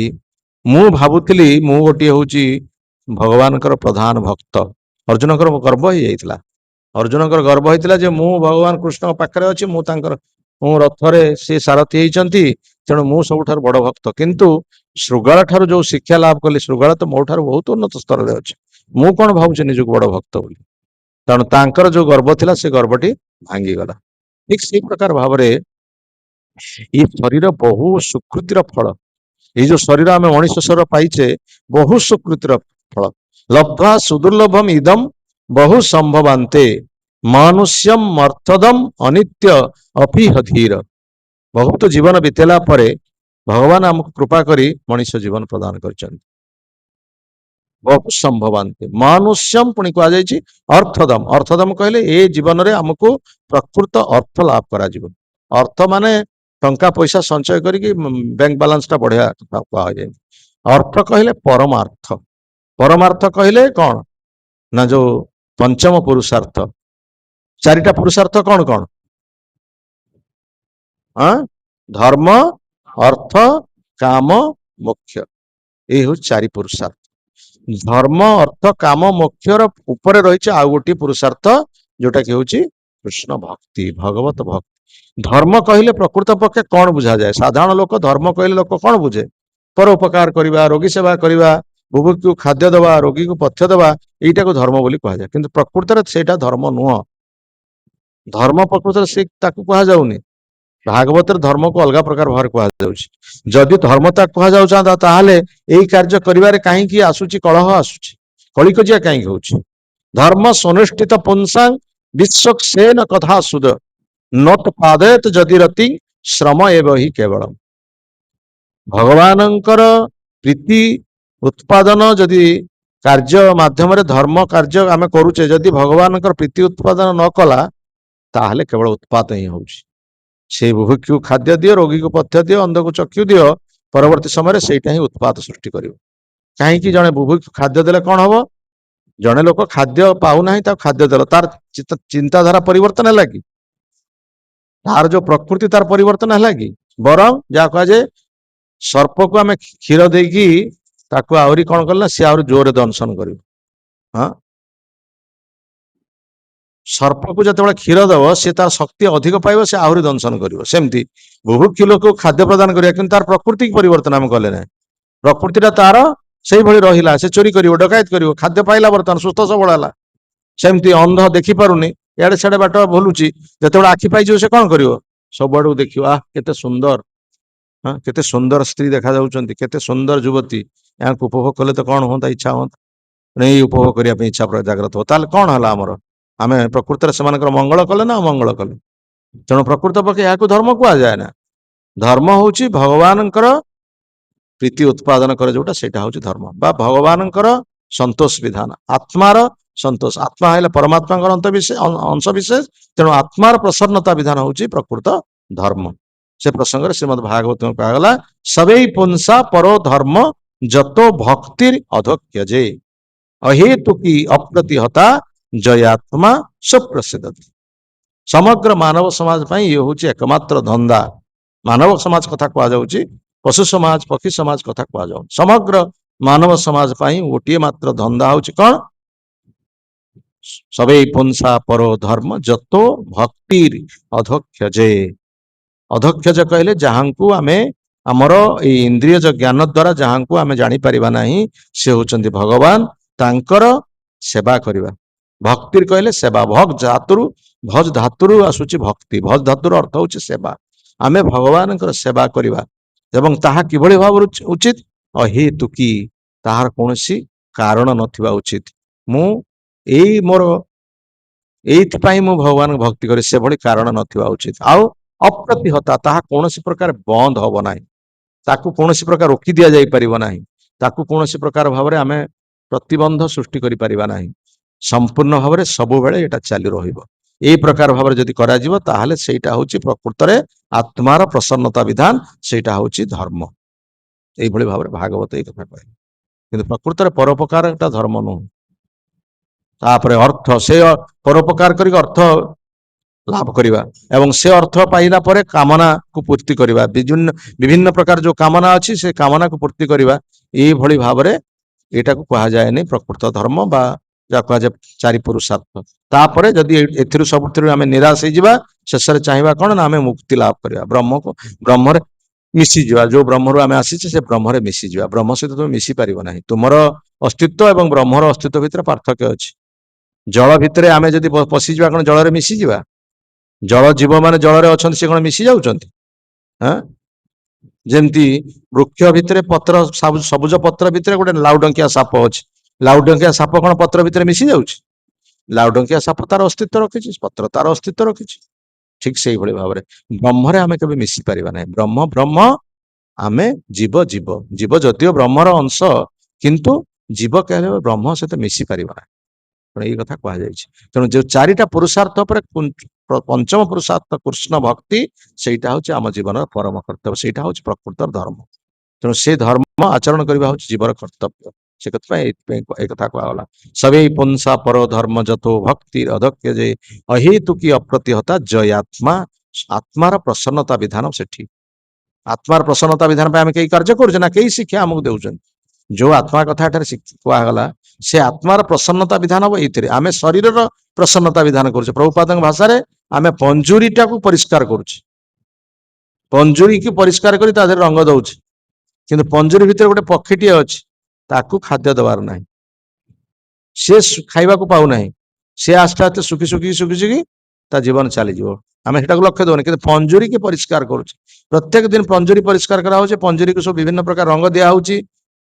ମୁଁ ଭାବୁଥିଲି ମୁଁ ଗୋଟିଏ ହଉଛି ଭଗବାନଙ୍କର ପ୍ରଧାନ ଭକ୍ତ। ଅର୍ଜୁନଙ୍କର ଗର୍ବ ହେଇଯାଇଥିଲା। ଅର୍ଜୁନଙ୍କର ଗର୍ବ ହେଇଥିଲା ଯେ ମୁଁ ଭଗବାନ କୃଷ୍ଣଙ୍କ ପାଖରେ ଅଛି, ମୁଁ ରଥରେ ସେ ସାରଥୀ ହେଇଛନ୍ତି, ତେଣୁ ମୁଁ ସବୁଠାରୁ ବଡ ଭକ୍ତ। କିନ୍ତୁ ଶୃଗାଳ ଠାରୁ ଯୋଉ ଶିକ୍ଷା ଲାଭ କଲି, ଶୃଗାଳ ତ ମୋ ଠାରୁ ବହୁତ ଉନ୍ନତ ସ୍ତରରେ ଅଛି, ମୁଁ କଣ ଭାବୁଛି ନିଜକୁ ବଡ ଭକ୍ତ ବୋଲି। ତେଣୁ ତାଙ୍କର ଯୋଉ ଗର୍ବ ଥିଲା ସେ ଗର୍ବଟି ଭାଙ୍ଗିଗଲା। ଠିକ ସେଇ ପ୍ରକାର ଭାବରେ ଏଇ ଶରୀର ବହୁ ସୁକୃତିର ଫଳ। ଏଇ ଯୋଉ ଶରୀର ଆମେ ମଣିଷ ଶରୀର ପାଇଛେ ବହୁ ସୁକୃତିର ଫଳ। ଲବ୍ଧ୍ୱା ସୁଦୁର୍ଲଭମ ଇଦମ ବହୁ ସମ୍ଭବାନ୍ତେ ମନୁଷ୍ୟମ ଅର୍ଥଦମ ଅନିତ୍ୟ ଅପିହ ଧୀର। ବହୁତ ଜୀବନ ବିତେଇଲା ପରେ ଭଗବାନ ଆମକୁ କୃପା କରି ମଣିଷ ଜୀବନ ପ୍ରଦାନ କରିଛନ୍ତି। ବହୁ ସମ୍ଭବାନ୍ତେ ମନୁଷ୍ୟମ ପୁଣି କୁହାଯାଇଛି ଅର୍ଥଦମ। ଅର୍ଥଦମ କହିଲେ ଏ ଜୀବନରେ ଆମକୁ ପ୍ରକୃତ ଅର୍ଥ ଲାଭ କରାଯିବ। ଅର୍ଥ ମାନେ ଟଙ୍କା ପଇସା ସଞ୍ଚୟ କରିକି ବ୍ୟାଙ୍କ ବାଲାନ୍ସ ଟା ବଢିଆ କୁହାଯାଏ। ଅର୍ଥ କହିଲେ ପରମାର୍ଥ। ପରମାର୍ଥ କହିଲେ କଣ? ନା ଯୋଉ ପଞ୍ଚମ ପୁରୁଷାର୍ଥ। ଚାରିଟା ପୁରୁଷାର୍ଥ କଣ କଣ? ଧର୍ମ, ଅର୍ଥ, କାମ, ମୋକ୍ଷ। ଏଇ ହଉଛି ଚାରି ପୁରୁଷାର୍ଥ। ଧର୍ମ, ଅର୍ଥ, କାମ, ମୋକ୍ଷର ଉପରେ ରହିଛି ଆଉ ଗୋଟିଏ ପୁରୁଷାର୍ଥ, ଯୋଉଟା କି ହଉଛି କୃଷ୍ଣ ଭକ୍ତି, ଭଗବତ ଭକ୍ତି। ଧର୍ମ କହିଲେ ପ୍ରକୃତ ପକ୍ଷେ କଣ ବୁଝାଯାଏ? ସାଧାରଣ ଲୋକ ଧର୍ମ କହିଲେ ଲୋକ କଣ ବୁଝେ? ପରୋପକାର କରିବା, ରୋଗୀ ସେବା କରିବା, ବୁଭୁକ୍ଷୁ ଖାଦ୍ୟ ଦେବା, ରୋଗୀକୁ ପଥ୍ୟ ଦେବା, ଏଇଟାକୁ ଧର୍ମ ବୋଲି କୁହାଯାଏ। କିନ୍ତୁ ପ୍ରକୃତରେ ସେଇଟା ଧର୍ମ ନୁହଁ। ଧର୍ମ ପ୍ରକୃତରେ ସେ ତାକୁ କୁହାଯାଉନି। ଭାଗବତରେ ଧର୍ମକୁ ଅଲଗା ପ୍ରକାର ଭାବରେ କୁହାଯାଉଛି। ଯଦି ଧର୍ମ ତାକୁ କୁହାଯାଉଛନ୍ତି ତାହେଲେ ଏଇ କାର୍ଯ୍ୟ କରିବାରେ କାହିଁକି ଆସୁଛି କଳହ, ଆସୁଛି କଳିକଜିଆ କାହିଁକି ହଉଛି? ଧର୍ମ ସୁନିଷ୍ଠିତ ପୁଂସାଂ ବିଶ୍ୱକ୍ସେନ କଥା ସୁଦ ନତ ପାଦେତ ଯଦି ରତି ଶ୍ରମ ଏବ ହି କେବଳ। ଭଗବାନଙ୍କର ପ୍ରୀତି ଉତ୍ପାଦନ ଯଦି କାର୍ଯ୍ୟ ମାଧ୍ୟମରେ ଧର୍ମ କାର୍ଯ୍ୟ ଆମେ କରୁଛେ, ଯଦି ଭଗବାନଙ୍କର ପ୍ରୀତି ଉତ୍ପାଦନ ନ କଲା ତାହେଲେ କେବଳ ଉତ୍ପାତ ହିଁ ହଉଛି। ସେଇ ବୁଭୁକ୍ଷୁ ଖାଦ୍ୟ ଦିଅ, ରୋଗୀକୁ ପଥ୍ୟ ଦିଅ, ଅନ୍ଧକୁ ଚକ୍ଷୁ ଦିଅ, ପରବର୍ତ୍ତୀ ସମୟରେ ସେଇଟା ହିଁ ଉତ୍ପାତ ସୃଷ୍ଟି କରିବ। କାହିଁକି? ଜଣେ ବୁଭୁକ୍ଷୁ ଖାଦ୍ୟ ଦେଲେ କଣ ହବ? ଜଣେ ଲୋକ ଖାଦ୍ୟ ପାଉନାହିଁ, ତାକୁ ଖାଦ୍ୟ ଦେଲ, ତାର ଚିନ୍ତାଧାରା ପରିବର୍ତ୍ତନ ହେଲା କି? ତାର ଯୋଉ ପ୍ରକୃତି ତାର ପରିବର୍ତ୍ତନ ହେଲା କି? ବରଂ ଯାହା କୁହାଯାଏ सर्प को आम क्षीर देकी ताकू आहरी कौन कला सी आहरी जोर दंशन कर सर्प को जो क्षीर दब सी तार शक्ति अधिक पाइब से आहरी दंशन करमती बुभुक्ष लोक खाद्य प्रदान करा कि तार प्रकृति परिवर्तन आम कले ना प्रकृति तार से भाई रहा से चोरी कर डकायत कर खाद्य पाइला बर्तमान सुस्थ सबल है सेमती अंध देखी पारुनी इे सियाड़े बाट भुलुची जो आखि पाई से कौन कर सब आड़ देख आह के सुंदर हाँ केते सुंदर स्त्री देखा जाउछंती केते सुंदर युवती यहाँ उपभोग कले तो कौन होता इच्छा होता नहीं उपभोग करने इच्छा जागृत हो ताल कौन है आमर आम प्रकृत से मंगल कले ना अमंगल कले तेणु प्रकृत पक्षे यहाँ धर्म कह जाए ना धर्म हूँ भगवान प्रीति उत्पादन करे जोटा सेटा हूँ धर्म बा भगवान संतोष विधान आत्मार संतोष आत्मा है परमात्मा अंश विशेष तेणु आत्मार प्रसन्नता विधान हूँ प्रकृत धर्म से प्रसंग श्रीमद भागवत में कहा सबे पुंसा परो धर्म जतो भक्तिर अधोक्यजे अहेतु की अप्रतिहता जयात्मा सुप्रसिद्ध समग्र मानव समाज पाई ये हूँ एकमात्र धंदा मानव समाज कथा कहुच्छी पशु समाज पक्षी समाज कथा कह समग्र मानव समाज पाई गोटे मात्र धंदा हूँ कौन सबे पुंसा परो धर्म जतो भक्तिर अधोक्यजे अधोक्षज कहले जहां को आमे आमर इंद्रिय ज्ञान द्वारा जहां को आमे जानी परिबा नहीं से होचंदी भगवान तांकर सेवा करिबा भक्तिर कहले सेवा भग धातुरु भज धातुरु आसुची भक्ति भज धातुर अर्थ होची सेवा आमे भगवान सेवा करिबा एवं ताहा किभଳି भाव उचित अहेतुकी ताहार कोनसी कारण नथिबा उचित मु एई मोर एइथपाई मु भगवान भक्ति करी से भଳି कारण नथिबा उचित आउ अप्रतिहता ताहा कौनसी प्रकार बंद हब ना ताकू कौनसी प्रकार रोकी दिया जाई परिबा नाही ताकू कौनसी प्रकार भाव में आमे प्रतिबंध सृष्टि करि परिबा नाही संपूर्ण भाव में सब बेले एटा चालू रहिबो एई प्रकार भाव जदि करा जिवो ताहाले सेटा होची प्रकृत रे आत्मार प्रसन्नता विधान सेटा होची धर्म एई भଳି भाव में भागवत एई कथा कहै किंतु प्रकृत रे परोपकार एटा धर्म नु तापरे अर्थ से परोपकार करी अर्थ लाभ करिबा एवं से अर्थ पाइला परे कामना को पूर्ति करिबा विभिन्न प्रकार जो कामना अच्छी से कामना को पूर्ति करिबा एई भଳି भाबरे एटा को कहा जाय नै प्रकृत धर्म बा जा कहा जाय चारि पुरुषार्थ तापरे जदि एथिरु सबथिरु आमे निराश हे जिबा शेषरे चाहिबा कोन ना आमे मुक्ति लाभ करिबा ब्रह्म को ब्रह्म रे मिसी जिबा जो ब्रह्म रु आमे आसी से ब्रह्म रे मिसी जिबा ब्रह्म सहित तुम मिसी परिबो नाही तुमरो अस्तित्व एवं ब्रह्मर अस्तित्व भितर पार्थक्य अछि जल भितरे आमे जदि पसी जिबा कोन जल रे मिसी जिबा जल जीव मान जल अच्छा सी कौन मिसी जाऊँच जमती वृक्ष भितर पत्र सबुज पत्र भितर गोटे लाउडंकिया साप अच्छी लाउडंकिया साप कौन पत्र भितर मिसी जाऊँच लाउडंकिया साप तार अस्तित्व रखी पत्र तार अस्तित्व रखी ठीक से भाव में ब्रह्म आम के मिसी पार ना ब्रह्म ब्रह्म आमे जीव जीव जीव जदिव ब्रह्मर अंश किंतु जीव कहले ब्रह्म सहित मिसी पार ना ये कथा कह तेणु जो चारिटा पुरुषार्थ पर पंचम पुरुषार्थ कृष्ण भक्ति सेटा हूँ आम जीवन परम कर्तव्य सेटा हूँ प्रकृत धर्म तेणु से धर्म आचरण करने हूँ जीवन कर्तव्य से कथा कहला सबे पुंसा पर धर्म जतो भक्ति अधक्य जे अहेतु की अप्रतिहता जयात्मा आत्मार प्रसन्नता विधान सेठी आत्मार प्रसन्नता विधान आम कई कार्य कर कई शिक्षा आमको दे जो आत्मा कथा कहगला से आत्मार प्रसन्नता विधान हम ये आम शरीर प्रसन्नता विधान करुचे प्रभुपाद भाषा आम पंजुरीटा को परिष्कार करुचे पंजुरी की परिष्कार करी तादेह रंग दौचे किंतु पंजुरी भितर गोटे पक्षीटी अच्छी ताकू खाद्य दबार ना सी खाइबा को पाऊ ना सी आस्ते आस्ते सुखी सुखी सुखी सुखी ता जीवन चलीज आम से लक्ष्य दौने कि पंजुरी की परिष्कार करुचे प्रत्येक दिन पंजुरी परिष्कार करा पंजुरी को सब विभिन्न प्रकार रंग दिया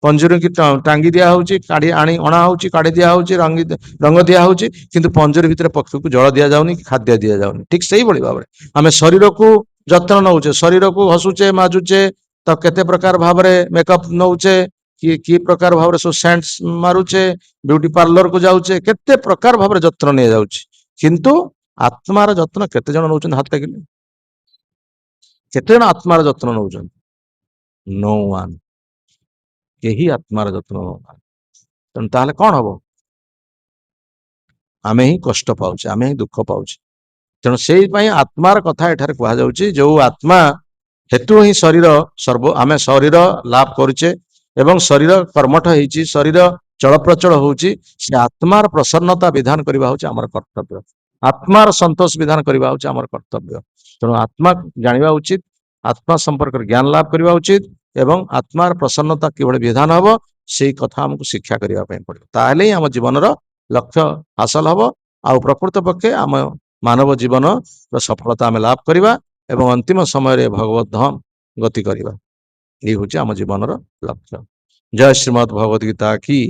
पंजुरी की टांगी दिया काढ़ी आनी अणा काढ़ी दिया रंग दिया किंतु पंजुरी भितर पक्षी को जल दि जाऊनी कि खाद्य दि जाऊनी ठीक से ही भाव में आम शरीर को जत्न नौचे शरीर को हसुचे माजुचे तो केते प्रकार भाव में मेकअप नौचे कि प्रकार भाव सब सेंट्स मारुचे ब्यूटी पार्लर को जाऊे केते प्रकार भाव में जत्न नहीं जाऊँ किंतु आत्मार जत्न केते जन नौचन हाथ टेकिले केते जन आत्मार जत्न नौचन नो वन यही आत्मार जत्न तेणु ताहले कौन हम आमे ही कष्ट पाउचे आमे ही दुख पाउचे तेणु से आत्मार कथा एठार कह जो आत्मा हेतु ही शरीर सर्व आम शरीर लाभ करुचे एवं शरीर कर्मठ होती शरीर चलप्रचल होची से आत्मार प्रसन्नता विधान करवा होची आमर कर्तव्य आत्मार संतोष विधान करवा होची आमर कर्तव्य तेणु आत्मा जानिबा उचित आत्मा संपर्क ज्ञान लाभ करवा उचित एवं आत्मार प्रसन्नता किभଳି विधान हब से कथा हमको शिक्षा करने पड़ो ताहले ही आम जीवन लक्ष्य हासिल हम आ प्रकृत पक्षे आम मानव जीवन सफलता आम लाभ करवा एवं अंतिम समय भगवत धाम गति करवा ये हूँ आम जीवन लक्ष्य। जय श्रीमद् भगवद गीता की,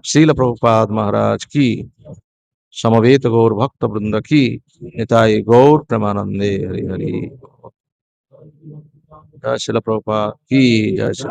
श्रील प्रभुपाद महाराज की, समवेत गौर भक्त वृंद की, निताई गौर प्रेमानंदे हरि हरि। जय श्रील प्रभुपाद की जय। श्री